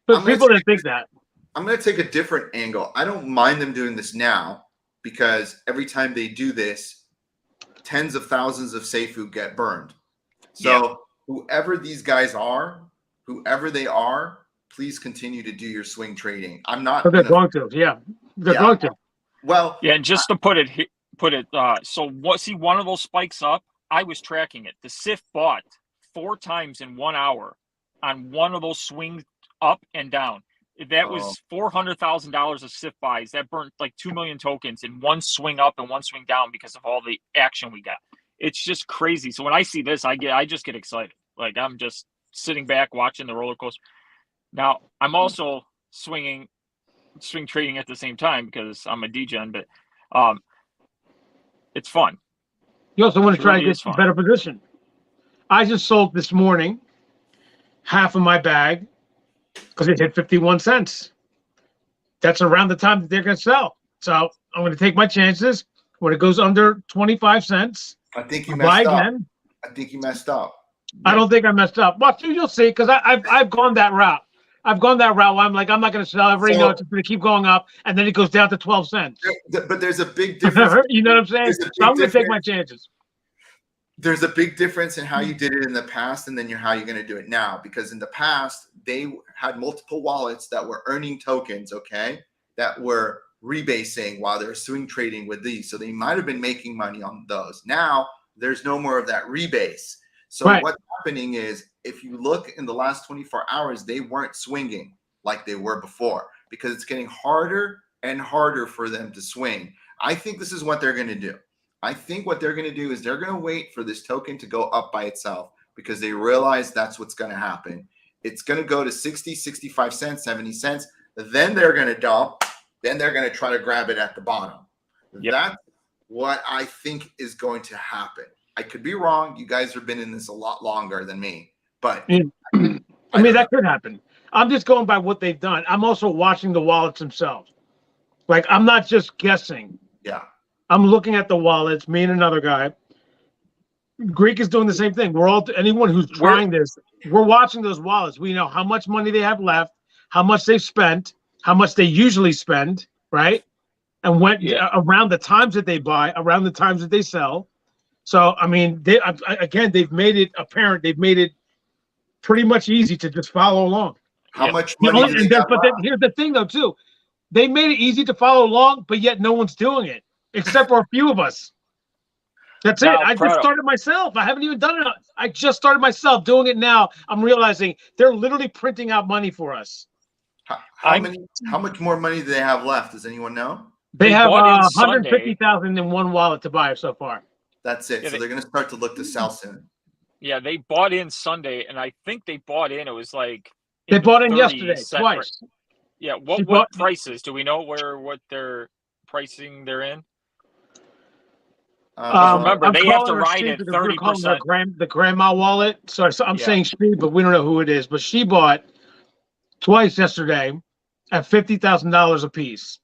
Speaker 2: but people didn't think that.
Speaker 1: I'm going to take a different angle. I don't mind them doing this now, because every time they do this, tens of thousands of Seifu get burned. So whoever these guys are, whoever they are, please continue to do your swing trading. I'm not.
Speaker 2: But they're going to. They're going to.
Speaker 1: Well,
Speaker 3: and just to put it. So what? See, one of those spikes up. I was tracking it. The SIF bought 4 times in 1 hour on one of those swing up and down. That
Speaker 1: Oh.
Speaker 3: was $400,000 of SIF buys. That burnt like 2 million tokens in one swing up and one swing down because of all the action we got. It's just crazy. So when I see this, I just get excited. Like I'm just sitting back watching the roller coaster. Now I'm also swing trading at the same time because I'm a degen, but it's fun.
Speaker 2: You also want to try
Speaker 3: really
Speaker 2: to
Speaker 3: is
Speaker 2: get
Speaker 3: fun.
Speaker 2: a better position. I just sold this morning half of my bag because it hit 51 cents. That's around the time that they're going to sell. So I'm going to take my chances. When it goes under 25 cents,
Speaker 1: I think you
Speaker 2: buy
Speaker 1: messed up.
Speaker 2: again.
Speaker 1: I think you messed up.
Speaker 2: I don't think I messed up. Well, you'll see, because I've gone that route. I've gone that route where I'm like, I'm not going to sell. Everybody knows it's going to keep going up, and then it goes down to 12 cents.
Speaker 1: But there's a big difference.
Speaker 2: You know what I'm saying? So I'm going to take my chances.
Speaker 1: There's a big difference in how you did it in the past and then how you're going to do it now. Because in the past, they had multiple wallets that were earning tokens, okay, that were rebasing while they're swing trading with these. So they might have been making money on those. Now, there's no more of that rebase. So what's happening is, if you look in the last 24 hours, they weren't swinging like they were before because it's getting harder and harder for them to swing. I think this is what they're going to do. I think what they're going to do is they're going to wait for this token to go up by itself because they realize that's what's going to happen. It's going to go to 60, 65 cents, 70 cents. Then they're going to dump. Then they're going to try to grab it at the bottom.
Speaker 3: Yep.
Speaker 1: That's what I think is going to happen. I could be wrong. You guys have been in this a lot longer than me. But
Speaker 2: I mean, that could happen. I'm just going by what they've done. I'm also watching the wallets themselves. Like, I'm not just guessing.
Speaker 1: Yeah.
Speaker 2: I'm looking at the wallets, me and another guy. Greek is doing the same thing. Anyone who's trying this, we're watching those wallets. We know how much money they have left, how much they've spent, how much they usually spend, right? And around the times that they buy, around the times that they sell. So, I mean, they've made it apparent. They've made it pretty much easy to just follow along.
Speaker 1: How much money do they have left?
Speaker 2: Here's the thing, though, too. They made it easy to follow along, but yet no one's doing it, except for a few of us. That's it. I just started myself. I haven't even done it. I just started myself doing it now. I'm realizing they're literally printing out money for us.
Speaker 1: How much more money do they have left? Does anyone know?
Speaker 2: They have 150,000 in one wallet to buy so far.
Speaker 1: That's it.
Speaker 3: Yeah,
Speaker 1: so they're going to start to look to sell soon.
Speaker 3: Yeah, they bought in Sunday, and I think they bought in. It was like
Speaker 2: they bought in yesterday twice.
Speaker 3: Yeah, what prices? Do we know what their pricing they're in? Remember, they have to ride at 30%.
Speaker 2: The grandma wallet. So I'm saying she, but we don't know who it is. But she bought twice yesterday at $50,000 a piece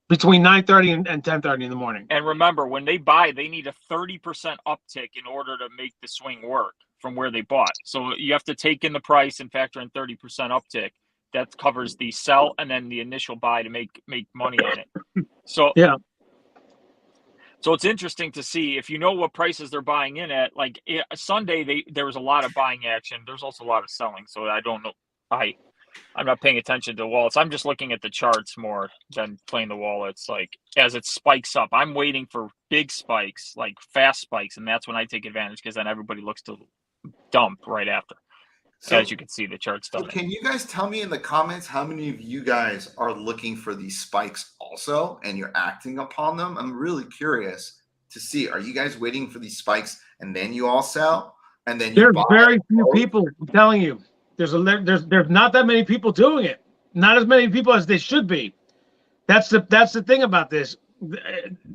Speaker 2: between 9:30 and 10:30 in the morning.
Speaker 3: And remember, when they buy, they need a 30% uptick in order to make the swing work from where they bought. So you have to take in the price and factor in 30% uptick. That covers the sell and then the initial buy to make money on it. So So it's interesting to see if you know what prices they're buying in at. Like Sunday, there was a lot of buying action. There's also a lot of selling. So I don't know. I'm not paying attention to the wallets. I'm just looking at the charts more than playing the wallets. Like as it spikes up, I'm waiting for big spikes, like fast spikes, and that's when I take advantage because then everybody looks to dump right after. So, as you can see, the chart's done.
Speaker 1: So can you guys tell me in the comments how many of you guys are looking for these spikes also, and you're acting upon them? I'm really curious to see. Are you guys waiting for these spikes and then you all sell, and then
Speaker 2: there's very few people. I'm telling you. There's not that many people doing it. Not as many people as they should be. That's the thing about this.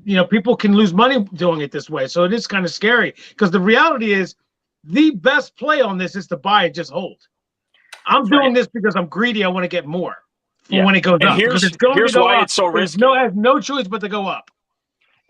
Speaker 2: You know, people can lose money doing it this way. So it is kind of scary because the reality is the best play on this is to buy and just hold. I'm doing this because I'm greedy. I want to get more when it goes up.
Speaker 3: Here's why it's so risky.
Speaker 2: I have no choice but to go up.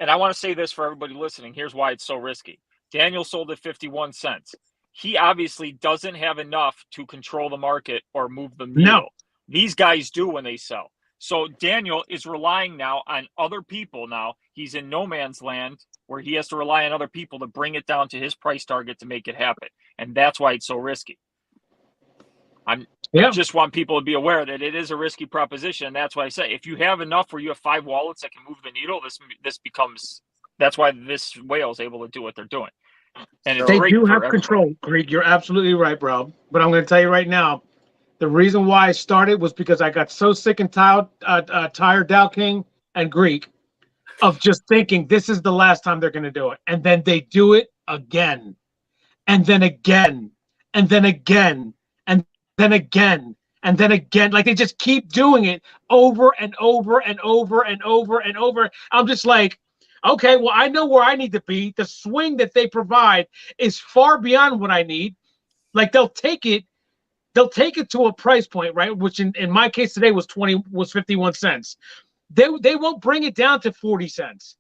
Speaker 3: And I want to say this for everybody listening. Here's why it's so risky. Daniel sold at 51 cents. He obviously doesn't have enough to control the market or move the needle.
Speaker 2: No.
Speaker 3: These guys do when they sell. So Daniel is relying now on other people now. He's in no man's land where he has to rely on other people to bring it down to his price target to make it happen. And that's why it's so risky. I just want people to be aware that it is a risky proposition. That's why I say if you have enough where you have 5 wallets that can move the needle, this becomes – that's why this whale is able to do what they're doing. And
Speaker 2: they do have control, Greek. You're absolutely right, bro. But I'm going to tell you right now, The reason why I started was because I got so sick and tired, Dow King and Greek, of just thinking this is the last time they're going to do it. And then they do it again, and then again, and then again, and then again, and then again. Like they just keep doing it over and over and over and over and over. I'm just like, okay, well, I know where I need to be. The swing that they provide is far beyond what I need. Like they'll take it to a price point, right? Which in my case today was 51 cents. They won't bring it down to 40 cents.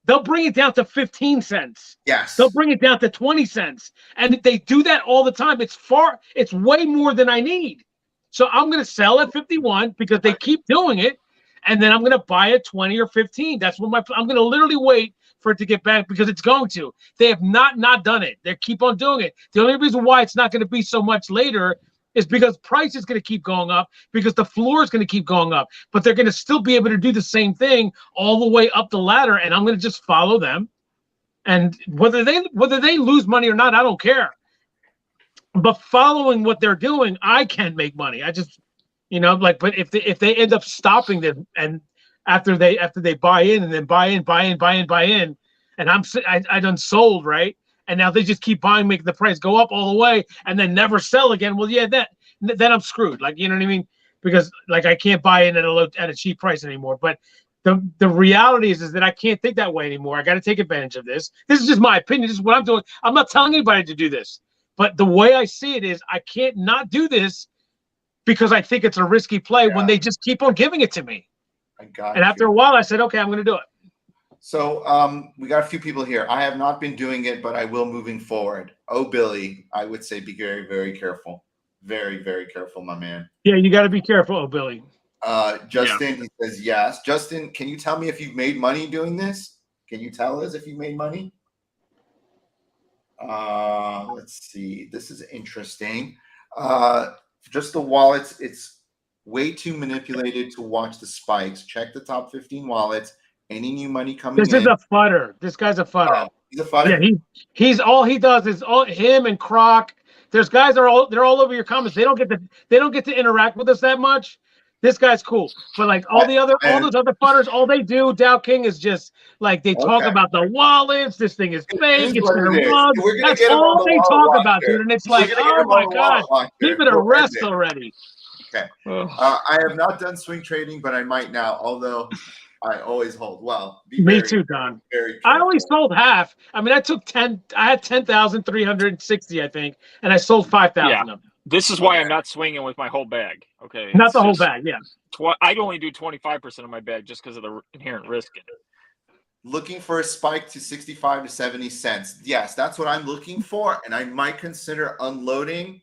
Speaker 2: They'll bring it down to 15 cents.
Speaker 1: Yes.
Speaker 2: They'll bring it down to 20 cents. And they do that all the time. It's way more than I need. So I'm going to sell at 51 because they keep doing it. And then I'm going to buy at 20 or 15. That's what I'm going to literally wait for it to get back because it's going to. They have not done it. They keep on doing it. The only reason why it's not going to be so much later is because price is going to keep going up, because the floor is going to keep going up, but they're going to still be able to do the same thing all the way up the ladder, and I'm going to just follow them. And whether they lose money or not, I don't care. But following what they're doing, I can make money. I just, but if they end up stopping them, and after they buy in and then buy in, and I done sold, right? And now they just keep buying, making the price go up all the way, and then never sell again. Well, yeah, then I'm screwed. Like, you know what I mean? Because like I can't buy in at a cheap price anymore. But the reality is that I can't think that way anymore. I got to take advantage of this. This is just my opinion. This is what I'm doing. I'm not telling anybody to do this. But the way I see it is I can't not do this because I think it's a risky play when they just keep on giving it to me. And after a while, I said, okay, I'm going to do it.
Speaker 1: So we got a few people here. I have not been doing it, but I will moving forward. Oh, Billy, I would say be very, very careful. Very, very careful, my man.
Speaker 2: Yeah, you got to be careful, oh, Billy.
Speaker 1: Justin, he says yes. Justin, can you tell me if you've made money doing this? Can you tell us if you made money? Let's see. This is interesting. Just the wallets. It's way too manipulated to watch the spikes. Check the top 15 wallets. Any new money coming in?
Speaker 2: This is a futter. This guy's a futter.
Speaker 1: Oh, he's a futter?
Speaker 2: Yeah, he's all he does is him and Croc. There's guys they're all over your comments. They don't get to interact with us that much. This guy's cool. But like all those other futters, all they do, Dow King, is just like they talk about the wallets. This thing is fake. It's gonna run. That's all they talk about, dude. And it's like, oh my god, give it a rest already.
Speaker 1: Okay. I have not done swing trading, but I might now, although I always hold. Well,
Speaker 2: me too, Don. I only sold half. I mean, I took 10. I had 10,360, I think, and I sold 5,000 of them.
Speaker 3: This is why I'm not swinging with my whole bag. Okay,
Speaker 2: not the whole bag. Yeah,
Speaker 3: I'd only do 25% of my bag just because of the inherent risk in it.
Speaker 1: Looking for a spike to 65 to 70 cents. Yes, that's what I'm looking for, and I might consider unloading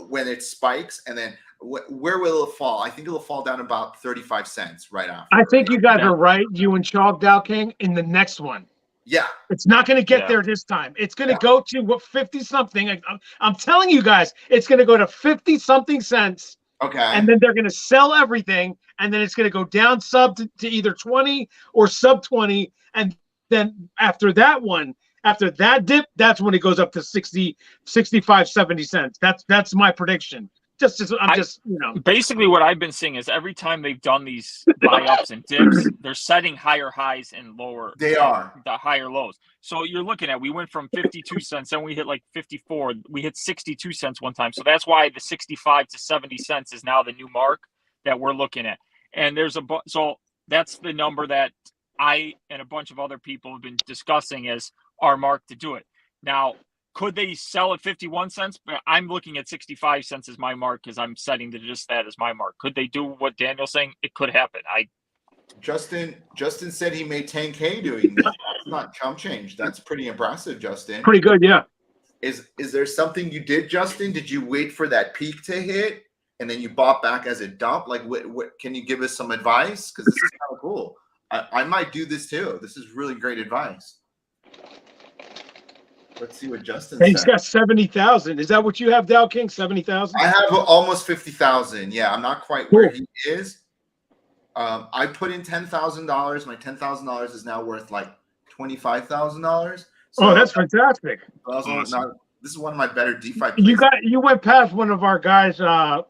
Speaker 1: when it spikes, and then. Where will it fall? I think it'll fall down about 35 cents right after.
Speaker 2: I think you guys are right, you and Chalk Dow King, in the next one.
Speaker 1: Yeah.
Speaker 2: It's not going to get there this time. It's going to go to 50-something. I'm telling you guys, it's going to go to 50-something cents.
Speaker 1: Okay.
Speaker 2: And then they're going to sell everything, and then it's going to go down sub to either 20 or sub 20. And then after that dip, that's when it goes up to 60, 65, 70 cents. That's my prediction. Basically what I've been seeing is every time they've done these buy ups and dips, they're setting higher highs and lower.
Speaker 1: They are
Speaker 3: the higher lows. So you're looking at, we went from 52 cents, then we hit like 54. We hit 62 cents one time. So that's why the 65 to 70 cents is now the new mark that we're looking at. And so that's the number that I and a bunch of other people have been discussing as our mark to do it. Now, could they sell at 51 cents? I'm looking at 65 cents as my mark because I'm setting to just that as my mark. Could they do what Daniel's saying? It could happen.
Speaker 1: Justin said he made 10K doing this. That's not chump change. That's pretty impressive, Justin.
Speaker 2: Pretty good, yeah.
Speaker 1: Is there something you did, Justin? Did you wait for that peak to hit and then you bought back as a dump? Like, what can you give us some advice? Because this is kind of cool. I might do this too. This is really great advice. Let's see what Justin said.
Speaker 2: He's got 70,000. Is that what you have, Dow King? 70,000?
Speaker 1: I have almost 50,000. Yeah, I'm not quite where he is. I put in $10,000. My $10,000 is now worth like $25,000. So
Speaker 2: oh, that's fantastic.
Speaker 1: awesome. This is one of my better DeFi plays.
Speaker 2: You went past one of our guys'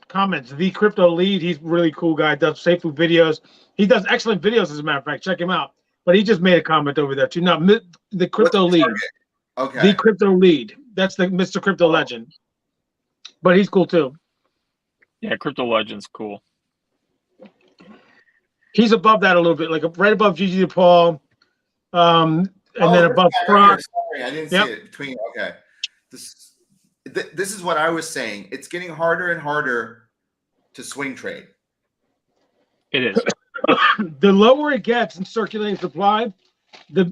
Speaker 2: comments. The Crypto Lead, he's a really cool guy. Does Seifu videos. He does excellent videos, as a matter of fact. Check him out. But he just made a comment over there too. Now, the Crypto Lead.
Speaker 1: Okay.
Speaker 2: The Crypto Lead. That's the Mr. Crypto Legend. But he's cool too.
Speaker 3: Yeah, Crypto Legend's cool.
Speaker 2: He's above that a little bit, like right above Gigi DePaul, and then above Prado.
Speaker 1: Sorry, I didn't see it between. Okay, this is what I was saying. It's getting harder and harder to swing trade.
Speaker 3: It is.
Speaker 2: The lower it gets in circulating supply, but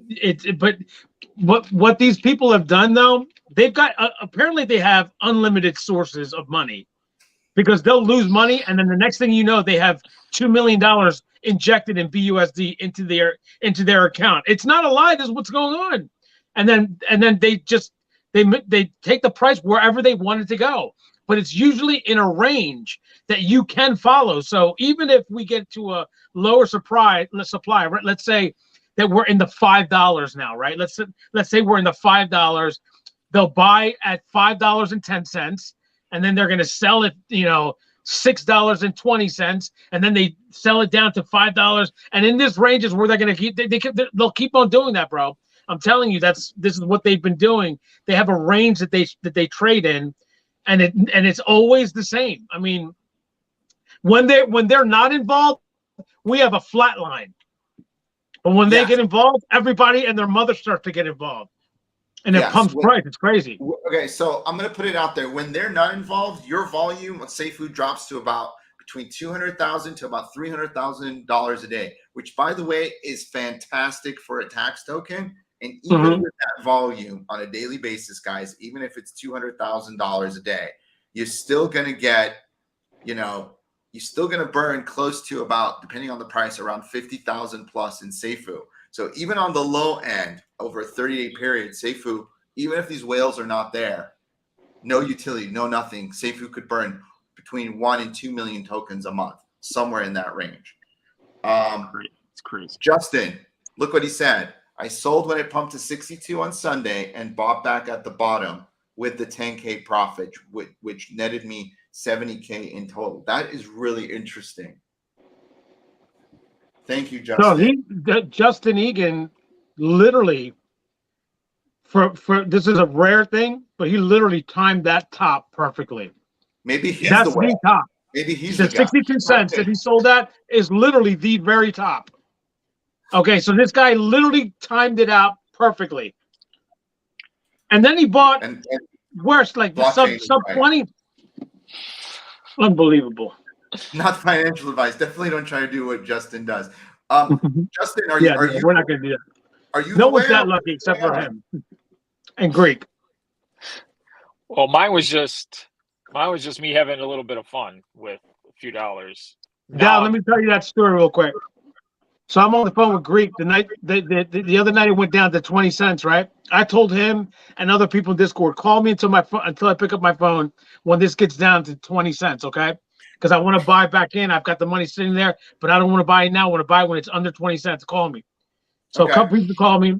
Speaker 2: what these people have done though, they've got apparently they have unlimited sources of money, because they'll lose money and then the next thing you know they have $2 million injected in BUSD into their account. It's not a lie. This is what's going on. And then they take the price wherever they want it to go. But it's usually in a range that you can follow. So even if we get to a lower supply, right? Let's say that we're in the $5 now, right? Let's say we're in the $5. They'll buy at $5.10, and then they're going to sell it, $6.20, and then they sell it down to $5. And in this range is where they're going to keep. They'll keep on doing that, bro. I'm telling you, this is what they've been doing. They have a range that they trade in, and it's always the same. I mean, when they're not involved, we have a flat line. But when they get involved, everybody and their mother start to get involved. And it pumps price. It's crazy.
Speaker 1: Okay, so I'm going to put it out there. When they're not involved, your volume on Seifu drops to about between $200,000 to about $300,000 a day, which, by the way, is fantastic for a tax token. And even with that volume on a daily basis, guys, even if it's $200,000 a day, you're still going to get, you're still going to burn close to about, depending on the price, around 50,000 plus in Seifu. So even on the low end, over a 30-day period, Seifu, even if these whales are not there, no utility, no nothing, Seifu could burn between 1 and 2 million tokens a month, somewhere in that range.
Speaker 3: It's crazy.
Speaker 1: Justin, look what he said. I sold when it pumped to 62 on Sunday and bought back at the bottom with the 10K profit, which netted me 70K in total. That is really interesting. Thank you, Justin.
Speaker 2: So Justin Egan literally, for this is a rare thing, but he literally timed that top perfectly.
Speaker 1: Maybe he's
Speaker 2: that's
Speaker 1: the
Speaker 2: top.
Speaker 1: Maybe he's
Speaker 2: the 62 cents that he sold that is literally the very top. Okay, so this guy literally timed it out perfectly, and then he bought worse, like sub 20. Unbelievable.
Speaker 1: Not financial advice. Definitely don't try to do what Justin does. Justin, are
Speaker 2: you?
Speaker 1: We're
Speaker 2: not going to do that.
Speaker 1: Are you?
Speaker 2: No one's that lucky except for him and Greek.
Speaker 3: Well, mine was just me having a little bit of fun with a few dollars.
Speaker 2: Now, let me tell you that story real quick. So I'm on the phone with Greek the other night. It went down to 20 cents, right? I told him and other people in Discord, call me until I pick up my phone when this gets down to 20 cents, okay? Because I want to buy back in. I've got the money sitting there, but I don't want to buy it now. I want to buy it when it's under 20 cents. Call me. So a couple people call me.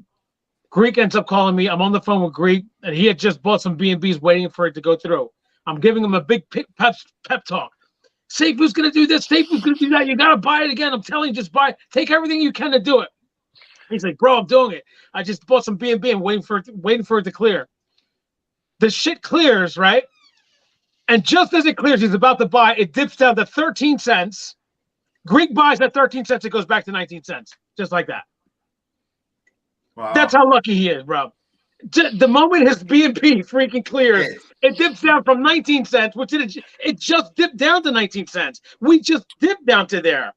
Speaker 2: Greek ends up calling me. I'm on the phone with Greek, and he had just bought some BNBs waiting for it to go through. I'm giving him a big pep talk. Seifu's going to do this. Seifu's going to do that. You got to buy it again. I'm telling you, just buy it. Take everything you can to do it. He's like, bro, I'm doing it. I just bought some BNB and waiting for it to clear. The shit clears, right? And just as it clears, he's about to buy. It dips down to 13 cents. Greek buys at 13 cents. It goes back to 19 cents. Just like that.
Speaker 1: Wow.
Speaker 2: That's how lucky he is, bro. The moment his BNB freaking clears, it dips down from 19 cents, which it just dipped down to 19 cents. We just dipped down to there.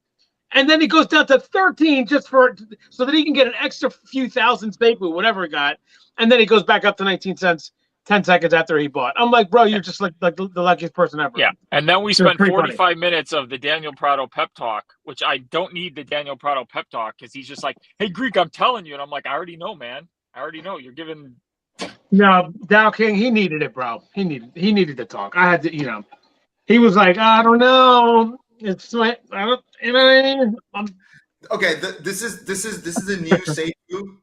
Speaker 2: And then it goes down to 13 just so that he can get an extra few thousand Seifu, whatever it got. And then it goes back up to 19 cents 10 seconds after he bought. I'm like, bro, you're just like the luckiest person ever.
Speaker 3: Yeah. And then we spent 45 minutes of the Daniel Prado pep talk, which I don't need the Daniel Prado pep talk because he's just like, hey, Greek, I'm telling you. And I'm like, I already know, man. I already know. You're giving.
Speaker 2: No, Dow King, he needed it, bro. He needed to talk. I had to, he was like, I don't know. It's like, I don't,
Speaker 1: Okay, this is a new Seifu.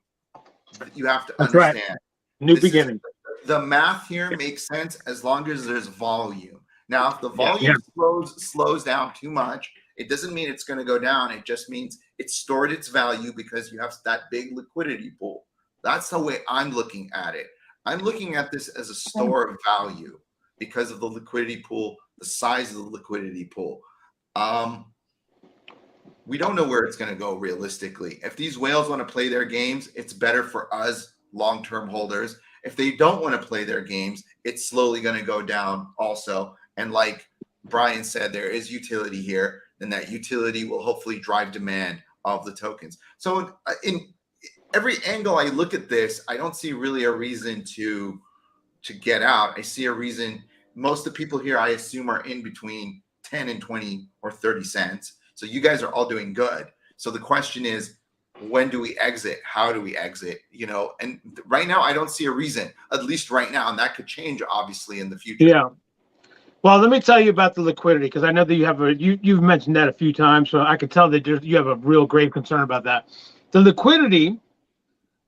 Speaker 1: You have to understand.
Speaker 2: Right. New beginning.
Speaker 1: the math here makes sense as long as there's volume. Now, if the
Speaker 3: Yeah.
Speaker 1: volume slows down too much, it doesn't mean it's going to go down. It just means it's stored its value because you have that big liquidity pool. That's the way I'm looking at it. I'm looking at this as a store of value because of the liquidity pool, the size of the liquidity pool. We don't know where it's going to go realistically. If these whales want to play their games, it's better for us long-term holders. If they don't want to play their games, it's slowly going to go down also. And like Brian said, there is utility here, and that utility will hopefully drive demand of the tokens. So in every angle I look at this, I don't see really a reason to get out. I see a reason. Most of the people here, I assume, are in between 10 and 20 or 30 cents. So you guys are all doing good. So the question is, when do we exit? How do we exit? You know, and right now I don't see a reason, at least right now, and that could change obviously in the future.
Speaker 2: Yeah. Well, let me tell you about the liquidity, because I know that you have you've mentioned that a few times, so I can tell that you have a real grave concern about that. The liquidity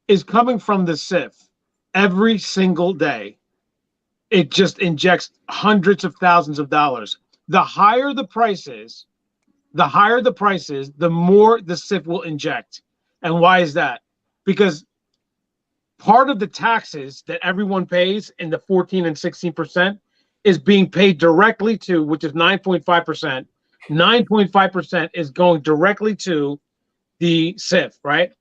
Speaker 2: is coming from the SIF every single day. It just injects hundreds of thousands of dollars. The higher the price is, the more the SIF will inject. And why is that? Because part of the taxes that everyone pays in the 14 and 16% is being paid directly to, which is 9.5%. 9.5% is going directly to the SIF, right?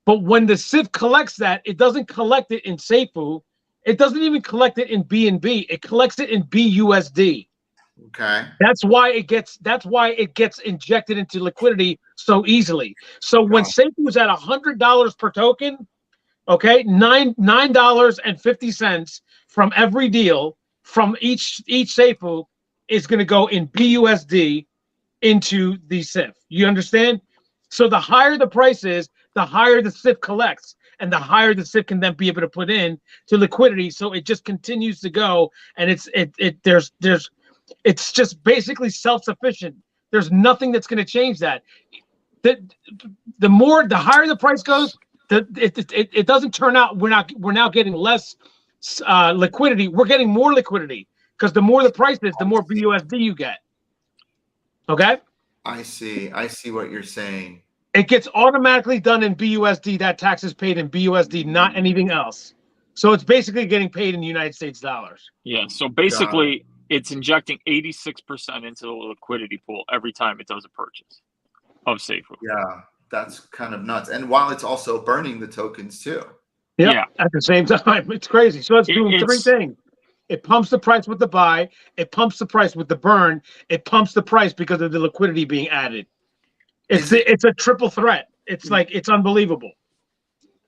Speaker 2: But when the SIF collects that, it doesn't collect it in Seifu. It doesn't even collect it in BNB. It collects it in BUSD.
Speaker 1: Okay.
Speaker 2: That's why it gets injected into liquidity so easily. So when Seifu is at $100 per token, okay, $9.50 from every deal from each Seifu is going to go in BUSD into the SIF. You understand? So the higher the price is, the higher the SIF collects, and the higher the SIF can then be able to put in to liquidity. So it just continues to go, and it's just basically self-sufficient. There's nothing that's going to change that. The higher the price goes, it doesn't turn out we're now getting less liquidity. We're getting more liquidity, because the more the price is, the more BUSD you get. Okay.
Speaker 1: I see what you're saying.
Speaker 2: It gets automatically done in BUSD. That tax is paid in BUSD, not anything else. So it's basically getting paid in United States dollars.
Speaker 3: Yeah. So basically, it's injecting 86% into the liquidity pool every time it does a purchase of Seifu.
Speaker 1: Yeah, that's kind of nuts. And while it's also burning the tokens too.
Speaker 2: Yep,
Speaker 3: Yeah.
Speaker 2: at the same time. It's crazy. So it's doing three things. It pumps the price with the buy. It pumps the price with the burn. It pumps the price because of the liquidity being added. It's a triple threat. It's like, it's unbelievable.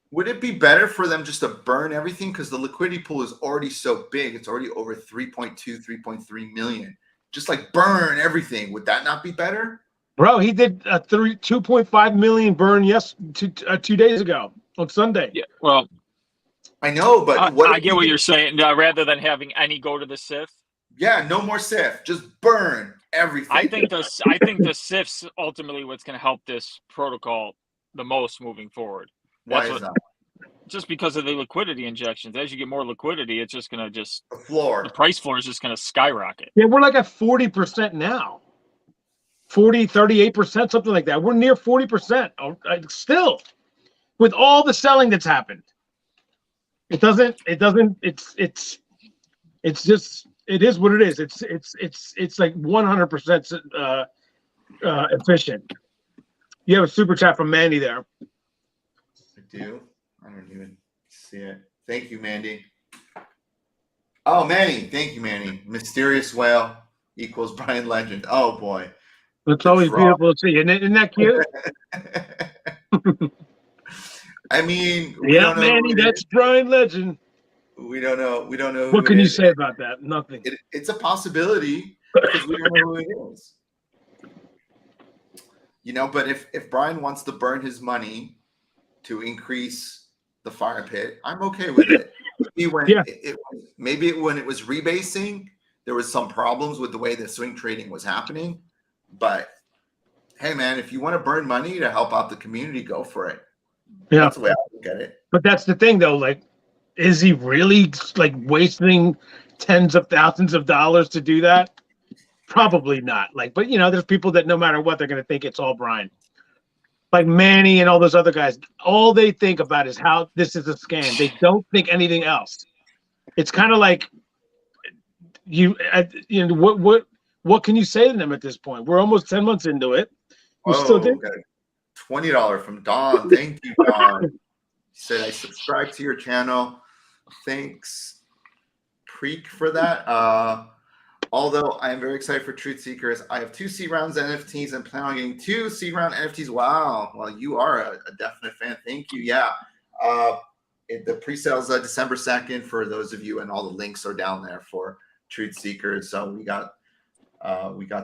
Speaker 1: Would it be better for them just to burn everything? Because the liquidity pool is already so big. It's already over 3.2, 3.3 million. Just like burn everything. Would that not be better?
Speaker 2: Bro, he did a 2.5 million burn 2 days ago on Sunday.
Speaker 3: Yeah. Well,
Speaker 1: I know, but
Speaker 3: I get what you're saying. Rather than having any go to the SIF.
Speaker 1: Yeah, no more SIF. Just burn everything.
Speaker 3: I think the SIF's ultimately what's going to help this protocol the most moving forward.
Speaker 1: Why is that?
Speaker 3: Just because of the liquidity injections. As you get more liquidity, it's just going to
Speaker 1: the price
Speaker 3: floor is just going to skyrocket.
Speaker 2: Yeah, we're like at 40% now. 40, 38%, something like that. We're near 40% still, with all the selling that's happened. It is what it is. It's like 100% efficient. You have a super chat from Mandy there.
Speaker 1: I do. I don't even see it. Thank you, Mandy. Oh, Manny. Thank you, Manny. Mysterious whale equals Bryan Legend. Oh boy.
Speaker 2: It's always beautiful to see. Isn't that cute?
Speaker 1: I mean,
Speaker 2: yeah, Manny, that's Bryan Legend.
Speaker 1: We don't know. We don't know.
Speaker 2: What can you say about that? Nothing.
Speaker 1: It's a possibility because we don't know who it is. You know, but if Bryan wants to burn his money to increase the fire pit, I'm okay with it. Maybe when it was rebasing, there was some problems with the way the swing trading was happening. But hey, man, if you want to burn money to help out the community, go for it.
Speaker 2: Yeah,
Speaker 1: that's the way I look at it.
Speaker 2: But that's the thing, though. Like, is he really like wasting tens of thousands of dollars to do that? Probably not. Like, but you know, there's people that no matter what, they're going to think it's all Bryan. Like Manny and all those other guys, all they think about is how this is a scam. They don't think anything else. It's kind of like you know, what can you say to them at this point? We're almost 10 months into it. We're still there.
Speaker 1: Okay. $20 from Don. Thank you, Don. He said, I subscribe to your channel. Thanks, Preek, for that. Although I am very excited for Truth Seekers, I have 2 seed rounds NFTs and plan on getting 2 seed round NFTs. Wow. Well, you are a definite fan. Thank you. Yeah. The pre-sales December 2nd for those of you, and all the links are down there for Truth Seekers. So we got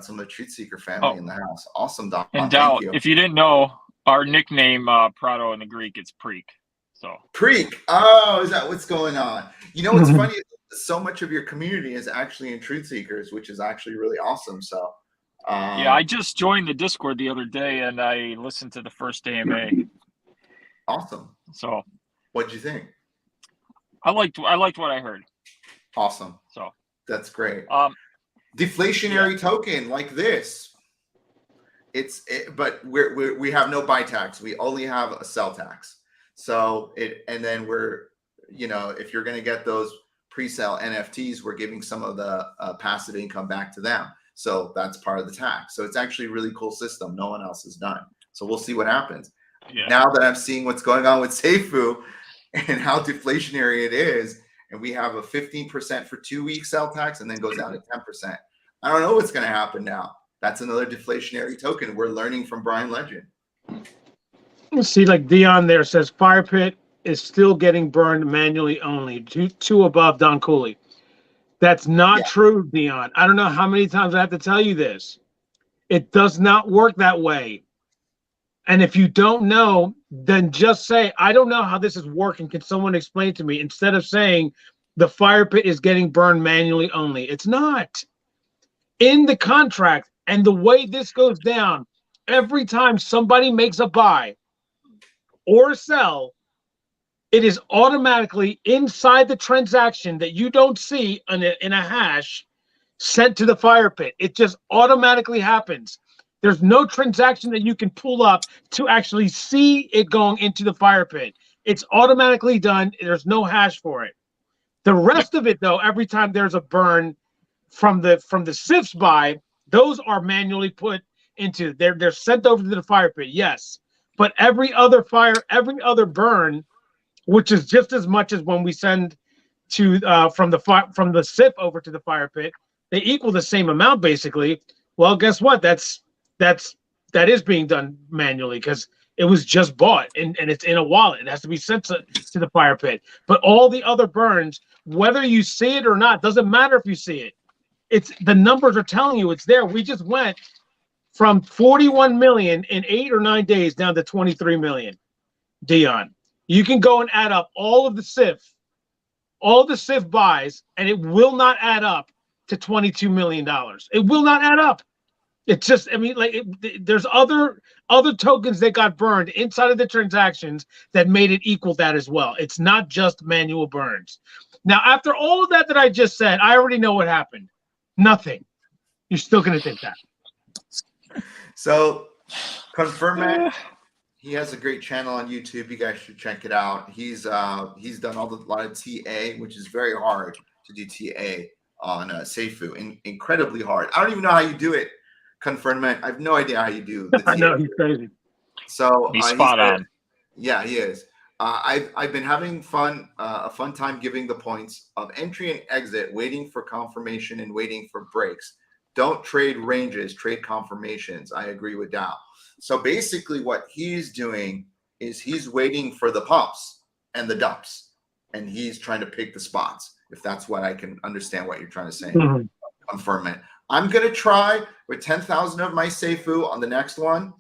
Speaker 1: some of the Truth Seeker family in the house. Awesome, Don.
Speaker 3: And Dow, if you didn't know, our nickname Prado in the Greek, it's Preek. So
Speaker 1: Preek. Oh, is that what's going on? You know what's funny? So much of your community is actually in Truth Seekers, which is actually really awesome. So
Speaker 3: yeah, I just joined the Discord the other day and I listened to the first AMA.
Speaker 1: Awesome.
Speaker 3: So
Speaker 1: what'd you think?
Speaker 3: I liked what I heard.
Speaker 1: Awesome.
Speaker 3: So
Speaker 1: that's great. Deflationary token like this. But we have no buy tax. We only have a sell tax. So and then we're, you know, if you're going to get those pre-sale NFTs, we're giving some of the passive income back to them. So that's part of the tax. So it's actually a really cool system. No one else has done. So we'll see what happens. Yeah. Now that I'm seeing what's going on with Seifu and how deflationary it is, and we have a 15% for 2-week sell tax and then goes down to 10%. I don't know what's going to happen now. That's another deflationary token. We're learning from Bryan Legend.
Speaker 2: Let's see, like Dion there says, Fire Pit is still getting burned manually only, two above Don Cooley. That's not true, Dion. I don't know how many times I have to tell you this. It does not work that way. And if you don't know, then just say, I don't know how this is working. Can someone explain to me? Instead of saying the Fire Pit is getting burned manually only. It's not. In the contract, and the way this goes down, every time somebody makes a buy or a sell, it is automatically inside the transaction that you don't see in a hash sent to the Fire Pit. It just automatically happens. There's no transaction that you can pull up to actually see it going into the Fire Pit. It's automatically done. There's no hash for it. The rest of it, though, every time there's a burn from the SIFs buy, those are manually put into. They're sent over to the Fire Pit. Yes, but every other burn, which is just as much as when we send to from the SIF over to the Fire Pit, they equal the same amount basically. Well, guess what? That is being done manually because it was just bought and it's in a wallet. It has to be sent to the Fire Pit. But all the other burns, whether you see it or not, doesn't matter if you see it. It's the numbers are telling you it's there. We just went from 41 million in 8 or 9 days down to 23 million. Dion, you can go and add up all the SIF buys, and it will not add up to $22 million. It will not add up. It's just, I mean, like there's other tokens that got burned inside of the transactions that made it equal that as well. It's not just manual burns. Now, after all of that I just said, I already know what happened. Nothing. You're still going to think that.
Speaker 1: So, confirm it. He has a great channel on YouTube. You guys should check it out. He's done a lot of TA, which is very hard to do TA on Seifu. Incredibly hard. I don't even know how you do it. Confirmment. I have no idea how you do the TA.
Speaker 2: I know, he's crazy.
Speaker 1: So
Speaker 3: he's spot on.
Speaker 1: Yeah, he is. I've been having a fun time giving the points of entry and exit, waiting for confirmation and waiting for breaks. Don't trade ranges, trade confirmations. I agree with Dow. So basically what he's doing is he's waiting for the pumps and the dumps, and he's trying to pick the spots, if that's what I can understand what you're trying to say.
Speaker 2: Mm-hmm.
Speaker 1: Confirm it. I'm going to try with 10,000 of my Seifu on the next one.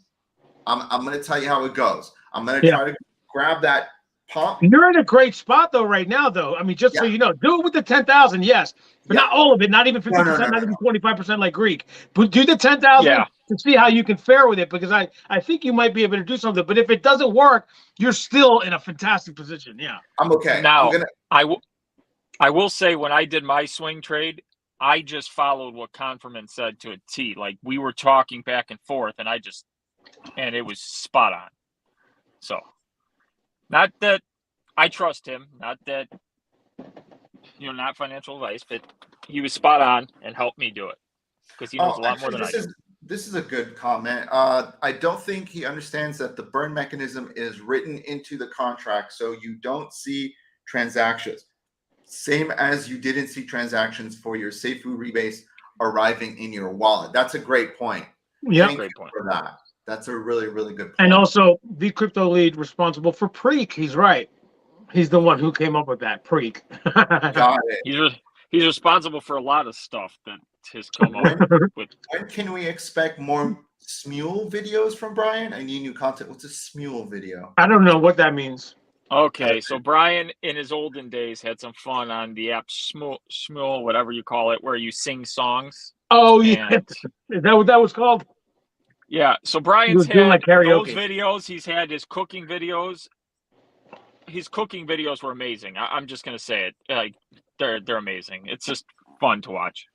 Speaker 1: I'm going to tell you how it goes. I'm going to try to grab that pump.
Speaker 2: You're in a great spot though right now, though. I mean, just so you know, do it with the 10,000, yes, but not all of it, not even 50%, not even 25% like Greek. But do the 10,000 to see how you can fare with it, because I think you might be able to do something. But if it doesn't work, you're still in a fantastic position. Yeah,
Speaker 1: I'm okay.
Speaker 3: Now, I will say, when I did my swing trade, I just followed what Conferman said to a T. Like, we were talking back and forth, and it was spot on. So, not that I trust him, not that, not financial advice, but he was spot on and helped me do it, because he knows a lot more than I do.
Speaker 1: This is a good comment. I don't think he understands that the burn mechanism is written into the contract, so you don't see transactions. Same as you didn't see transactions for your Seifu rebase arriving in your wallet. That's a great point.
Speaker 2: Yeah,
Speaker 1: great point for that. That's a really, really good point.
Speaker 2: And also, the crypto lead responsible for Preek. He's right. He's the one who came up with that, Preek.
Speaker 1: Got it.
Speaker 3: He's responsible for a lot of stuff that has come up with.
Speaker 1: When can we expect more Smule videos from Bryan? I need new content. What's a Smule video?
Speaker 2: I don't know what that means.
Speaker 3: Okay, so Bryan, in his olden days, had some fun on the app Smule, whatever you call it, where you sing songs.
Speaker 2: Oh, yeah. Is that what that was called?
Speaker 3: Yeah, so Bryan's had
Speaker 2: like
Speaker 3: those videos. He's had his cooking videos. His cooking videos were amazing. I'm just going to say it. Like, they're amazing. It's just fun to watch.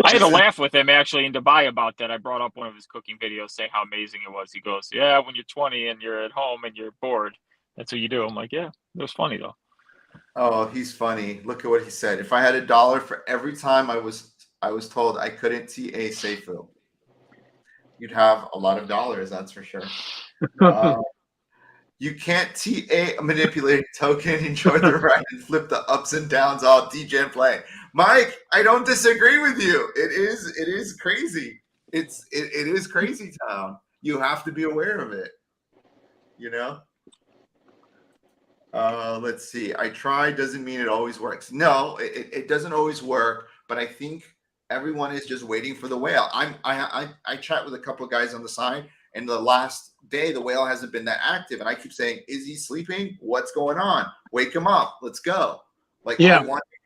Speaker 3: I had to laugh with him, actually, in Dubai about that. I brought up one of his cooking videos, saying how amazing it was. He goes, yeah, when you're 20 and you're at home and you're bored, that's what you do. I'm like, yeah, it was funny, though.
Speaker 1: Oh, he's funny. Look at what he said. If I had $1 for every time I was told I couldn't TA Seifu, you'd have a lot of dollars, that's for sure. You can't TA a manipulated token, enjoy the ride, and flip the ups and downs all DJ play. Mike, I don't disagree with you. It is crazy. It is crazy town. You have to be aware of it. Let's see. I try doesn't mean it always works. No, it doesn't always work, but I think everyone is just waiting for the whale. I chat with a couple of guys on the side, and the last day the whale hasn't been that active, and I keep saying, is he sleeping? What's going on? Wake him up. Let's go. Like, yeah.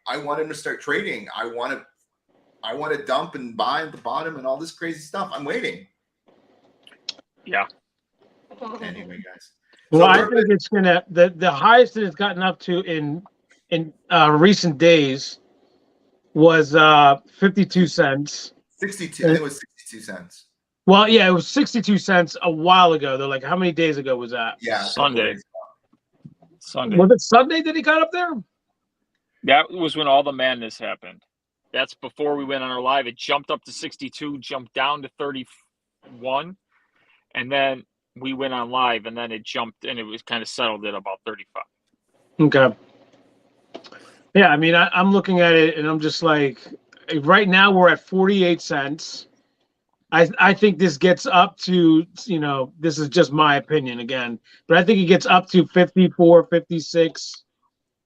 Speaker 1: I want him to start trading. I want to dump and buy at the bottom and all this crazy stuff. I'm waiting.
Speaker 3: Yeah.
Speaker 1: Anyway, guys.
Speaker 2: Well, I think it's gonna the highest that it's gotten up to in recent days was 52 cents.
Speaker 1: 62. I think it was 62 cents.
Speaker 2: Well, yeah, it was 62 cents a while ago. Though, like, how many days ago was that?
Speaker 1: Yeah,
Speaker 3: Sunday.
Speaker 2: Was it Sunday that he got up there?
Speaker 3: That was when all the madness happened. That's before we went on our live. It jumped up to 62, jumped down to 31, and then we went on live, and then it jumped, and it was kind of settled at about 35.
Speaker 2: Okay. Yeah, I mean, I'm looking at it, and I'm just like, right now we're at 48 cents. I think this gets up to, this is just my opinion again, but I think it gets up to 54, 56,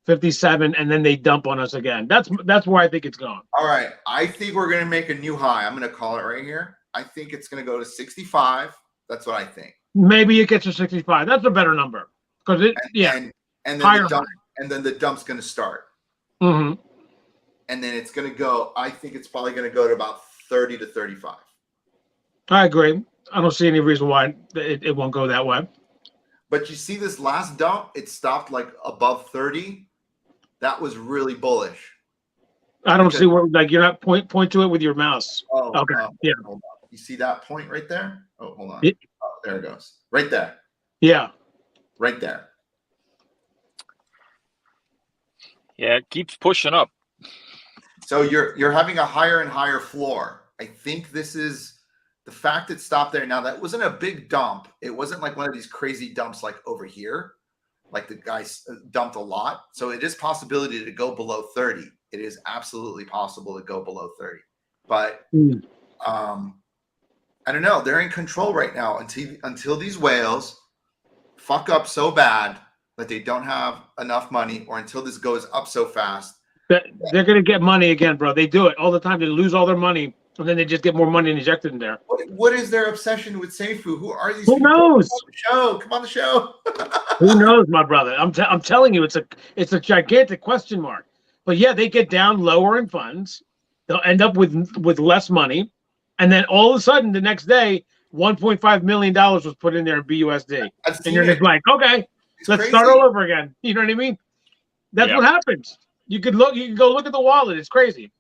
Speaker 2: 57, and then they dump on us again. That's where I think it's going.
Speaker 1: All right. I think we're going to make a new high. I'm going to call it right here. I think it's going to go to 65. That's what I think.
Speaker 2: Maybe it gets to 65. That's a better number. Because
Speaker 1: and then the dump's going to start.
Speaker 2: Mm-hmm.
Speaker 1: And then it's going to go, I think it's probably going to go to about 30 to 35.
Speaker 2: I agree. I don't see any reason why it won't go that way.
Speaker 1: But you see this last dump, it stopped like above 30. That was really bullish.
Speaker 2: I don't see where, like, you're not point to it with your mouse.
Speaker 1: Oh,
Speaker 2: okay. Yeah.
Speaker 1: Hold on. You see that point right there? Oh, hold on.
Speaker 2: Yeah.
Speaker 1: Oh, there it goes. Right there.
Speaker 2: Yeah.
Speaker 1: Right there.
Speaker 3: Yeah, it keeps pushing up.
Speaker 1: So you're having a higher and higher floor. I think this is the fact it stopped there. Now, that wasn't a big dump. It wasn't like one of these crazy dumps like over here. Like the guys dumped a lot. So it is possibility to go below 30. It is absolutely possible to go below 30. But I don't know. They're in control right now until these whales fuck up so bad that they don't have enough money, or until this goes up so fast.
Speaker 2: They're going to get money again, bro. They do it all the time. They lose all their money, and then they just get more money injected in there.
Speaker 1: What is their obsession with Seifu? Who are these
Speaker 2: Who
Speaker 1: people?
Speaker 2: knows?
Speaker 1: Come on the show.
Speaker 2: Who knows, my brother? I'm telling you, it's a gigantic question mark. But yeah, they get down lower in funds. They'll end up with less money, and then all of a sudden, the next day, $1.5 million was put in there in BUSD, and you're just like, okay, let's start all over again. You know what I mean? That's what happens. You could go look at the wallet. It's crazy.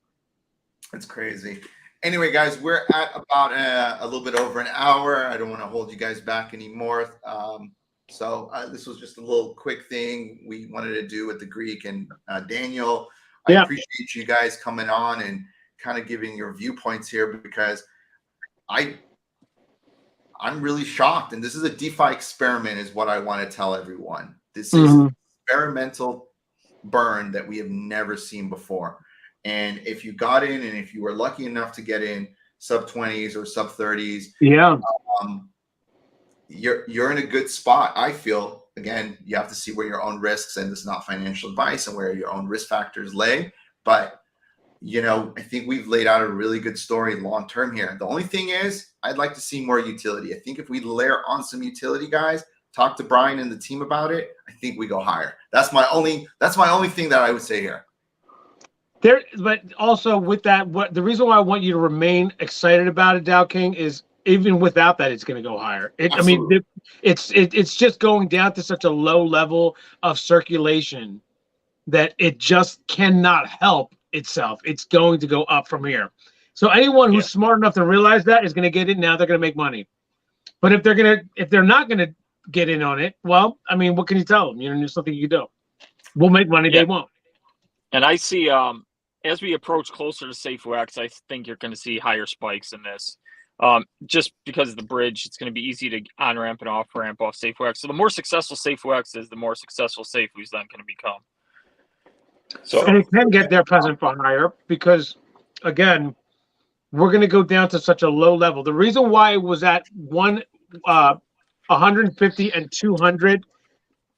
Speaker 1: It's crazy. Anyway, guys, we're at about a little bit over an hour. I don't want to hold you guys back anymore. So this was just a little quick thing we wanted to do with the Greek and Daniel. I appreciate you guys coming on and kind of giving your viewpoints here, because I'm really shocked. And this is a DeFi experiment is what I want to tell everyone. This is an experimental burn that we have never seen before. And if you got in, and if you were lucky enough to get in sub 20s or sub 30s, you're in a good spot. I feel, again, you have to see where your own risks, and this is not financial advice, and where your own risk factors lay. But, you know, I think we've laid out a really good story long term here. The only thing is, I'd like to see more utility. I think if we layer on some utility, guys, talk to Bryan and the team about it, I think we go higher. That's my only thing that I would say here.
Speaker 2: But also with that, the reason why I want you to remain excited about it, Dow King, is even without that, it's going to go higher. I mean, it's just going down to such a low level of circulation that it just cannot help itself. It's going to go up from here. So anyone who's smart enough to realize that is going to get it. Now they're going to make money. But if they're not going to get in on it, well, I mean, what can you tell them? You know, there's something you can do. We'll make money. They won't. And
Speaker 3: I see, as we approach closer to Seifu X, I think you're going to see higher spikes in this. Just because of the bridge, it's going to be easy to on-ramp and off-ramp off Seifu X. So the more successful Seifu X is, the more successful Seifu's then going to become. So,
Speaker 2: and it can get there present for higher, because, again, we're going to go down to such a low level. The reason why it was at 150 and 200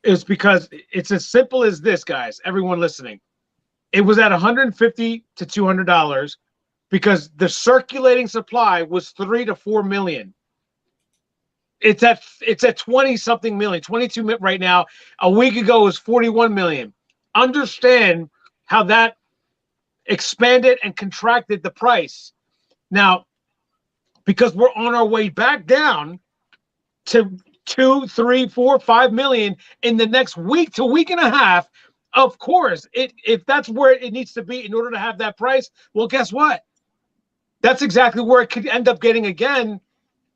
Speaker 2: is because it's as simple as this, guys. Everyone listening. It was at $150 to $200 because the circulating supply was 3 to 4 million. It's at 20 something million, 22 right now. A week ago it was 41 million. Understand how that expanded and contracted the price. Now, because we're on our way back down to 2, 3, 4, 5 million in the next week to week and a half. Of course, if that's where it needs to be in order to have that price, well, guess what? That's exactly where it could end up getting again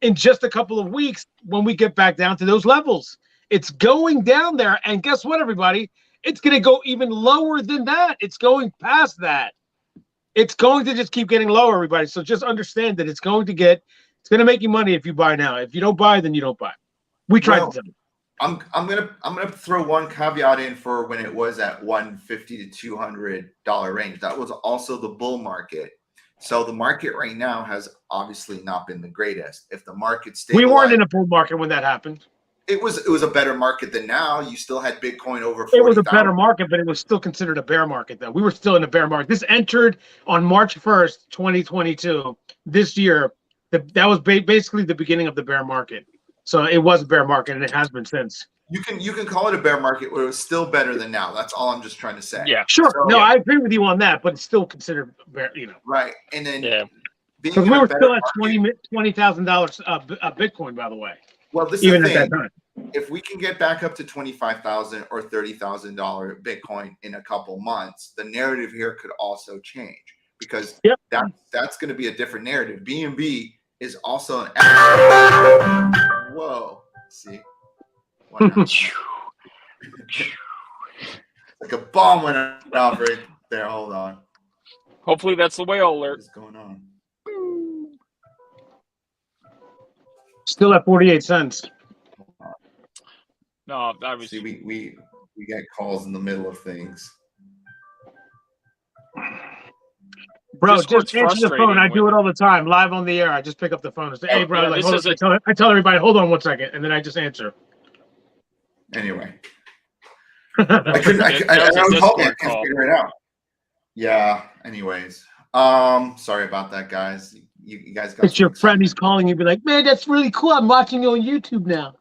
Speaker 2: in just a couple of weeks when we get back down to those levels. It's going down there, and guess what, everybody? It's going to go even lower than that. It's going past that. It's going to just keep getting lower, everybody. So just understand that it's going to make you money if you buy now. If you don't buy, then you don't buy. We tried to tell you.
Speaker 1: I'm gonna throw one caveat in for when it was at $150 to $200 range. That was also the bull market. So the market right now has obviously not been the greatest. If the market stabilized,
Speaker 2: we weren't in a bull market when that happened.
Speaker 1: It was a better market than now. You still had Bitcoin over 40,000.
Speaker 2: It was a better market, but it was still considered a bear market, though. We were still in a bear market. This entered on March 1st, 2022. This year, that was basically the beginning of the bear market. So it was a bear market, and it has been since.
Speaker 1: You can call it a bear market, but it was still better than now. That's all I'm just trying to say.
Speaker 2: Yeah, sure. So, I agree with you on that, but it's still considered bear, you know.
Speaker 1: Right, and then
Speaker 2: because we were still at $20,000 Bitcoin, by the way.
Speaker 1: Well, this is the thing. At that time. If we can get back up to $25,000 or $30,000 Bitcoin in a couple months, the narrative here could also change, because that's going to be a different narrative. BNB is also an whoa. See, like a bomb went off right there. Hold on.
Speaker 3: Hopefully that's the whale alert.
Speaker 1: What's going on?
Speaker 2: Still at 48 cents.
Speaker 3: No, obviously
Speaker 1: we get calls in the middle of things.
Speaker 2: Bro, just answer the phone. I do it all the time, live on the air. I just pick up the phone and say, "Hey, bro," like, I tell everybody, "Hold on 1 second," and then I just answer.
Speaker 1: Anyway, I couldn't figure it out. Yeah. Anyways, sorry about that, guys. you guys got
Speaker 2: It's your friend. He's
Speaker 1: excitement.
Speaker 2: calling you, be like, man, that's really cool. I'm watching you on YouTube now.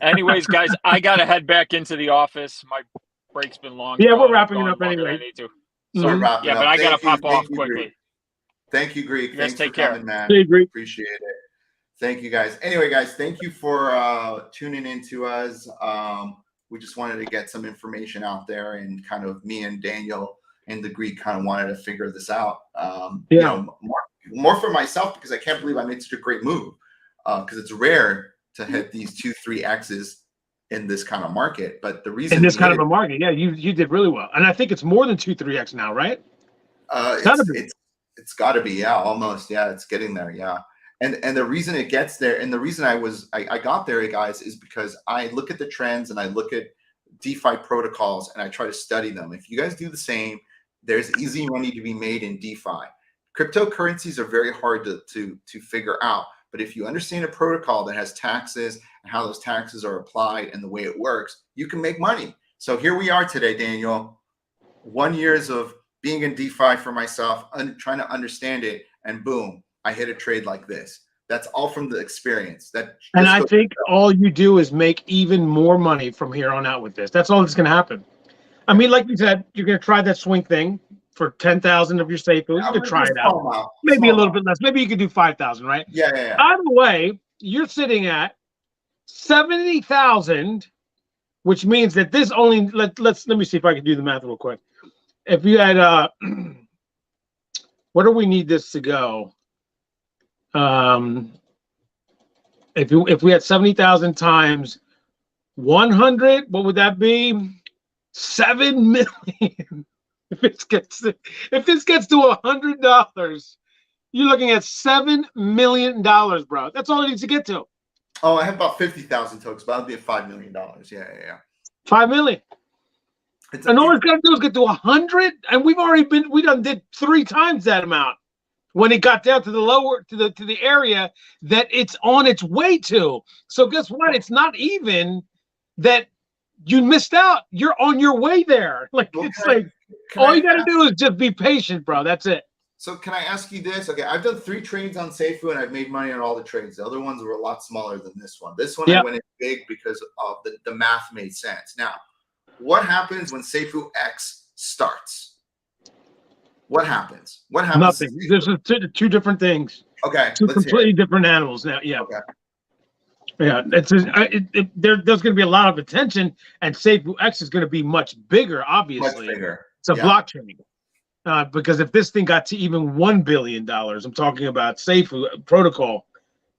Speaker 3: Anyways, guys, I gotta head back into the office. My break's been long.
Speaker 2: Yeah, we're
Speaker 3: I've
Speaker 2: wrapping it
Speaker 3: gone
Speaker 2: up
Speaker 3: longer than I
Speaker 2: anyway.
Speaker 3: need to.
Speaker 1: So
Speaker 3: So
Speaker 1: wrapping
Speaker 3: yeah,
Speaker 1: up.
Speaker 3: but I gotta
Speaker 1: Thank you,
Speaker 3: pop off quickly.
Speaker 1: Greek. Thank you, Greek.
Speaker 3: You guys
Speaker 1: Thanks for
Speaker 3: take care.
Speaker 1: coming, man.
Speaker 2: Hey, Greek.
Speaker 1: Appreciate it. Thank you, guys. Anyway, guys, thank you for tuning in to us. We just wanted to get some information out there, and kind of me and Daniel and the Greek kind of wanted to figure this out. You know, more for myself, because I can't believe I made such a great move. Because it's rare to hit these 2-3X's in this kind of market. But the reason
Speaker 2: in this kind of a market, yeah, you did really well, and I think it's more than 2-3x now, right?
Speaker 1: It's got to be, yeah, almost, yeah, it's getting there, yeah. And the reason it gets there, and the reason I got there, guys, is because I look at the trends and I look at DeFi protocols and I try to study them. If you guys do the same, there's easy money to be made in DeFi. Cryptocurrencies are very hard to figure out, but if you understand a protocol that has taxes and how those taxes are applied and the way it works, you can make money. So here we are today, Daniel. 1 year of being in DeFi for myself, trying to understand it, and boom, I hit a trade like this. That's all from the experience.
Speaker 2: And I think all you do is make even more money from here on out with this. That's all that's going to happen. I mean, like you said, you're going to try that swing thing for 10,000 of your Safuu. You could try it out. Maybe a little bit less. Maybe you could do 5,000, right?
Speaker 1: Yeah.
Speaker 2: By the way, you're sitting at 70,000, which means that this only let me see if I can do the math real quick. If you had what do we need this to go? If we had 70,000 times 100, what would that be? 7 million. If this gets to $100, you're looking at $7 million, bro. That's all it needs to get to.
Speaker 1: Oh, I have about 50,000 tokens, but that'll be at $5 million. Yeah.
Speaker 2: 5 million. And all it's got to do is get to 100, and we done did 3 times that amount when it got down to the lower to the area that it's on its way to. So guess what? It's not even that you missed out. You're on your way there. Like, it's like all you got to do is just be patient, bro. That's it.
Speaker 1: So can I ask you this? Okay, I've done 3 trades on Seifu, and I've made money on all the trades. The other ones were a lot smaller than this one. This one I went in big because of the math made sense. Now, what happens when Seifu X starts? What happens? What happens?
Speaker 2: Nothing. There's two different things.
Speaker 1: Okay.
Speaker 2: Two completely different animals now. Yeah.
Speaker 1: Okay.
Speaker 2: Yeah. There's going to be a lot of attention, and Seifu X is going to be much bigger, obviously.
Speaker 1: Much bigger.
Speaker 2: It's a blockchain. Because if this thing got to even $1 billion, I'm talking about Seifu protocol,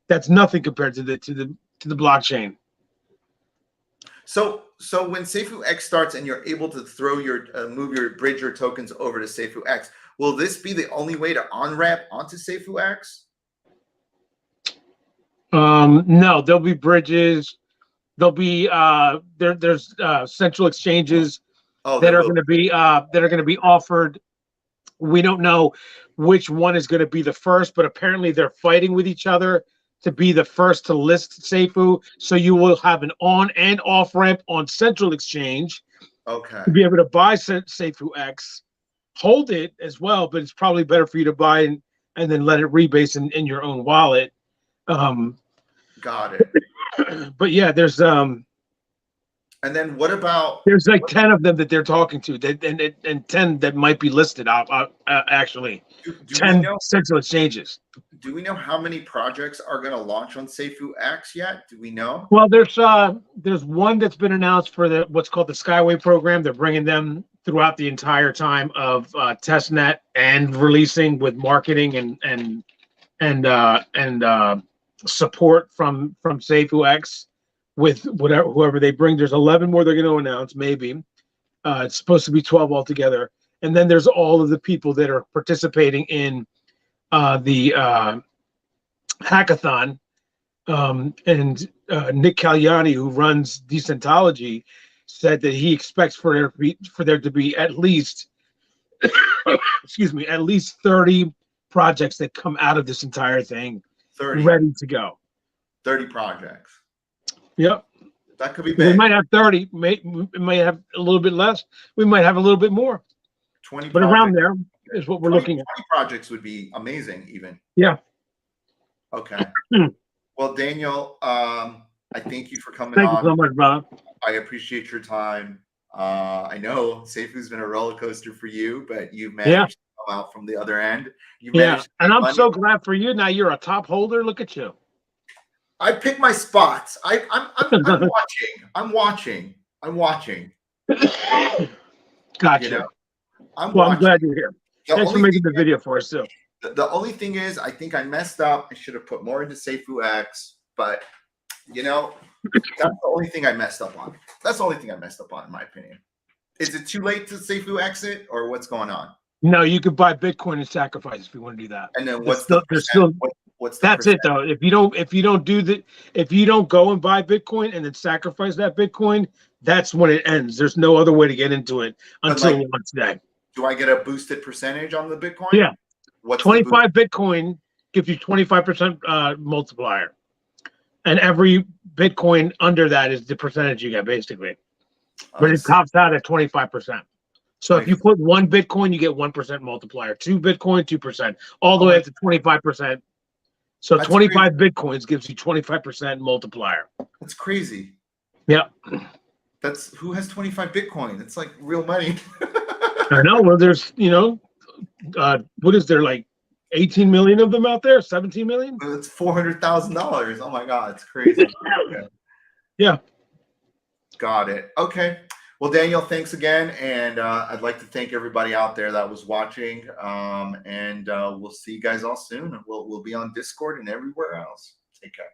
Speaker 2: that's nothing compared to the blockchain.
Speaker 1: So when Seifu X starts and you're able to throw your move your bridge your tokens over to Seifu X, will this be the only way to on-ramp onto Seifu X?
Speaker 2: No, there'll be bridges. There'll be there's central exchanges that are going to be offered. We don't know which one is going to be the first, but apparently they're fighting with each other to be the first to list Seifu. So you will have an on and off ramp on Central Exchange.
Speaker 1: Okay.
Speaker 2: To be able to buy Seifu X, hold it as well, but it's probably better for you to buy and then let it rebase in your own wallet.
Speaker 1: Got it.
Speaker 2: But yeah, there's
Speaker 1: and then what about?
Speaker 2: There's like 10 of them that they're talking to, and 10 that might be listed. Actually, 10 central exchanges.
Speaker 1: Do we know how many projects are going to launch on Seifu X yet? Do we know?
Speaker 2: Well, there's one that's been announced for what's called the Skyway program. They're bringing them throughout the entire time of testnet and releasing with marketing and support from Seifu X. With whoever they bring. There's 11 more they're going to announce, maybe. It's supposed to be 12 altogether. And then there's all of the people that are participating in the hackathon. And Nick Cagliani, who runs Decentology, said that he expects for there to be at least, at least 30 projects that come out of this entire thing
Speaker 1: 30.
Speaker 2: Ready to go.
Speaker 1: 30 projects.
Speaker 2: Yep.
Speaker 1: That could be big.
Speaker 2: We might have 30. We might have a little bit less. We might have a little bit more.
Speaker 1: 20.
Speaker 2: But around there. is what we're looking at.
Speaker 1: 20 projects would be amazing, even.
Speaker 2: Yeah.
Speaker 1: Okay. Well, Daniel, I thank you for coming
Speaker 2: Thank
Speaker 1: on.
Speaker 2: you so much, brother.
Speaker 1: I appreciate your time. I know Seifu's been a roller coaster for you, but you've managed to come out from the other end. You managed to
Speaker 2: and I'm
Speaker 1: money.
Speaker 2: so glad for you. Now you're a top holder. Look at you.
Speaker 1: I pick my spots. I'm watching. I'm watching.
Speaker 2: Gotcha.
Speaker 1: You know, I'm
Speaker 2: glad you're here. Thanks for making the video for us too.
Speaker 1: The only thing is, I think I messed up. I should have put more into Seifu X, but you know, that's the only thing I messed up on. That's the only thing I messed up on, in my opinion. Is it too late to Seifu exit, or what's going on?
Speaker 2: No, you could buy Bitcoin and sacrifice if you want to do that.
Speaker 1: And then what's the percent?
Speaker 2: That's it though. If you don't go and buy Bitcoin and then sacrifice that Bitcoin, that's when it ends. There's no other way to get into it until launch day.
Speaker 1: Do I get a boosted percentage on the Bitcoin?
Speaker 2: Yeah.
Speaker 1: What's
Speaker 2: 25 Bitcoin gives you 25% multiplier. And every Bitcoin under that is the percentage you get, basically. But it tops out at 25%. So if you put 1 Bitcoin, you get 1% multiplier. 2 Bitcoin, 2%. All the way up to 25%. So that's 25 crazy. Bitcoins gives you 25% multiplier.
Speaker 1: That's crazy.
Speaker 2: Yeah.
Speaker 1: That's who has 25 Bitcoin? It's like real money.
Speaker 2: I know. Well, there's, what is there, like 18 million of them out there? 17 million?
Speaker 1: It's $400,000. Oh my God, it's crazy. Okay.
Speaker 2: Yeah.
Speaker 1: Got it. Okay. Well, Daniel, thanks again. And I'd like to thank everybody out there that was watching. And we'll see you guys all soon. We'll be on Discord and everywhere else. Take care.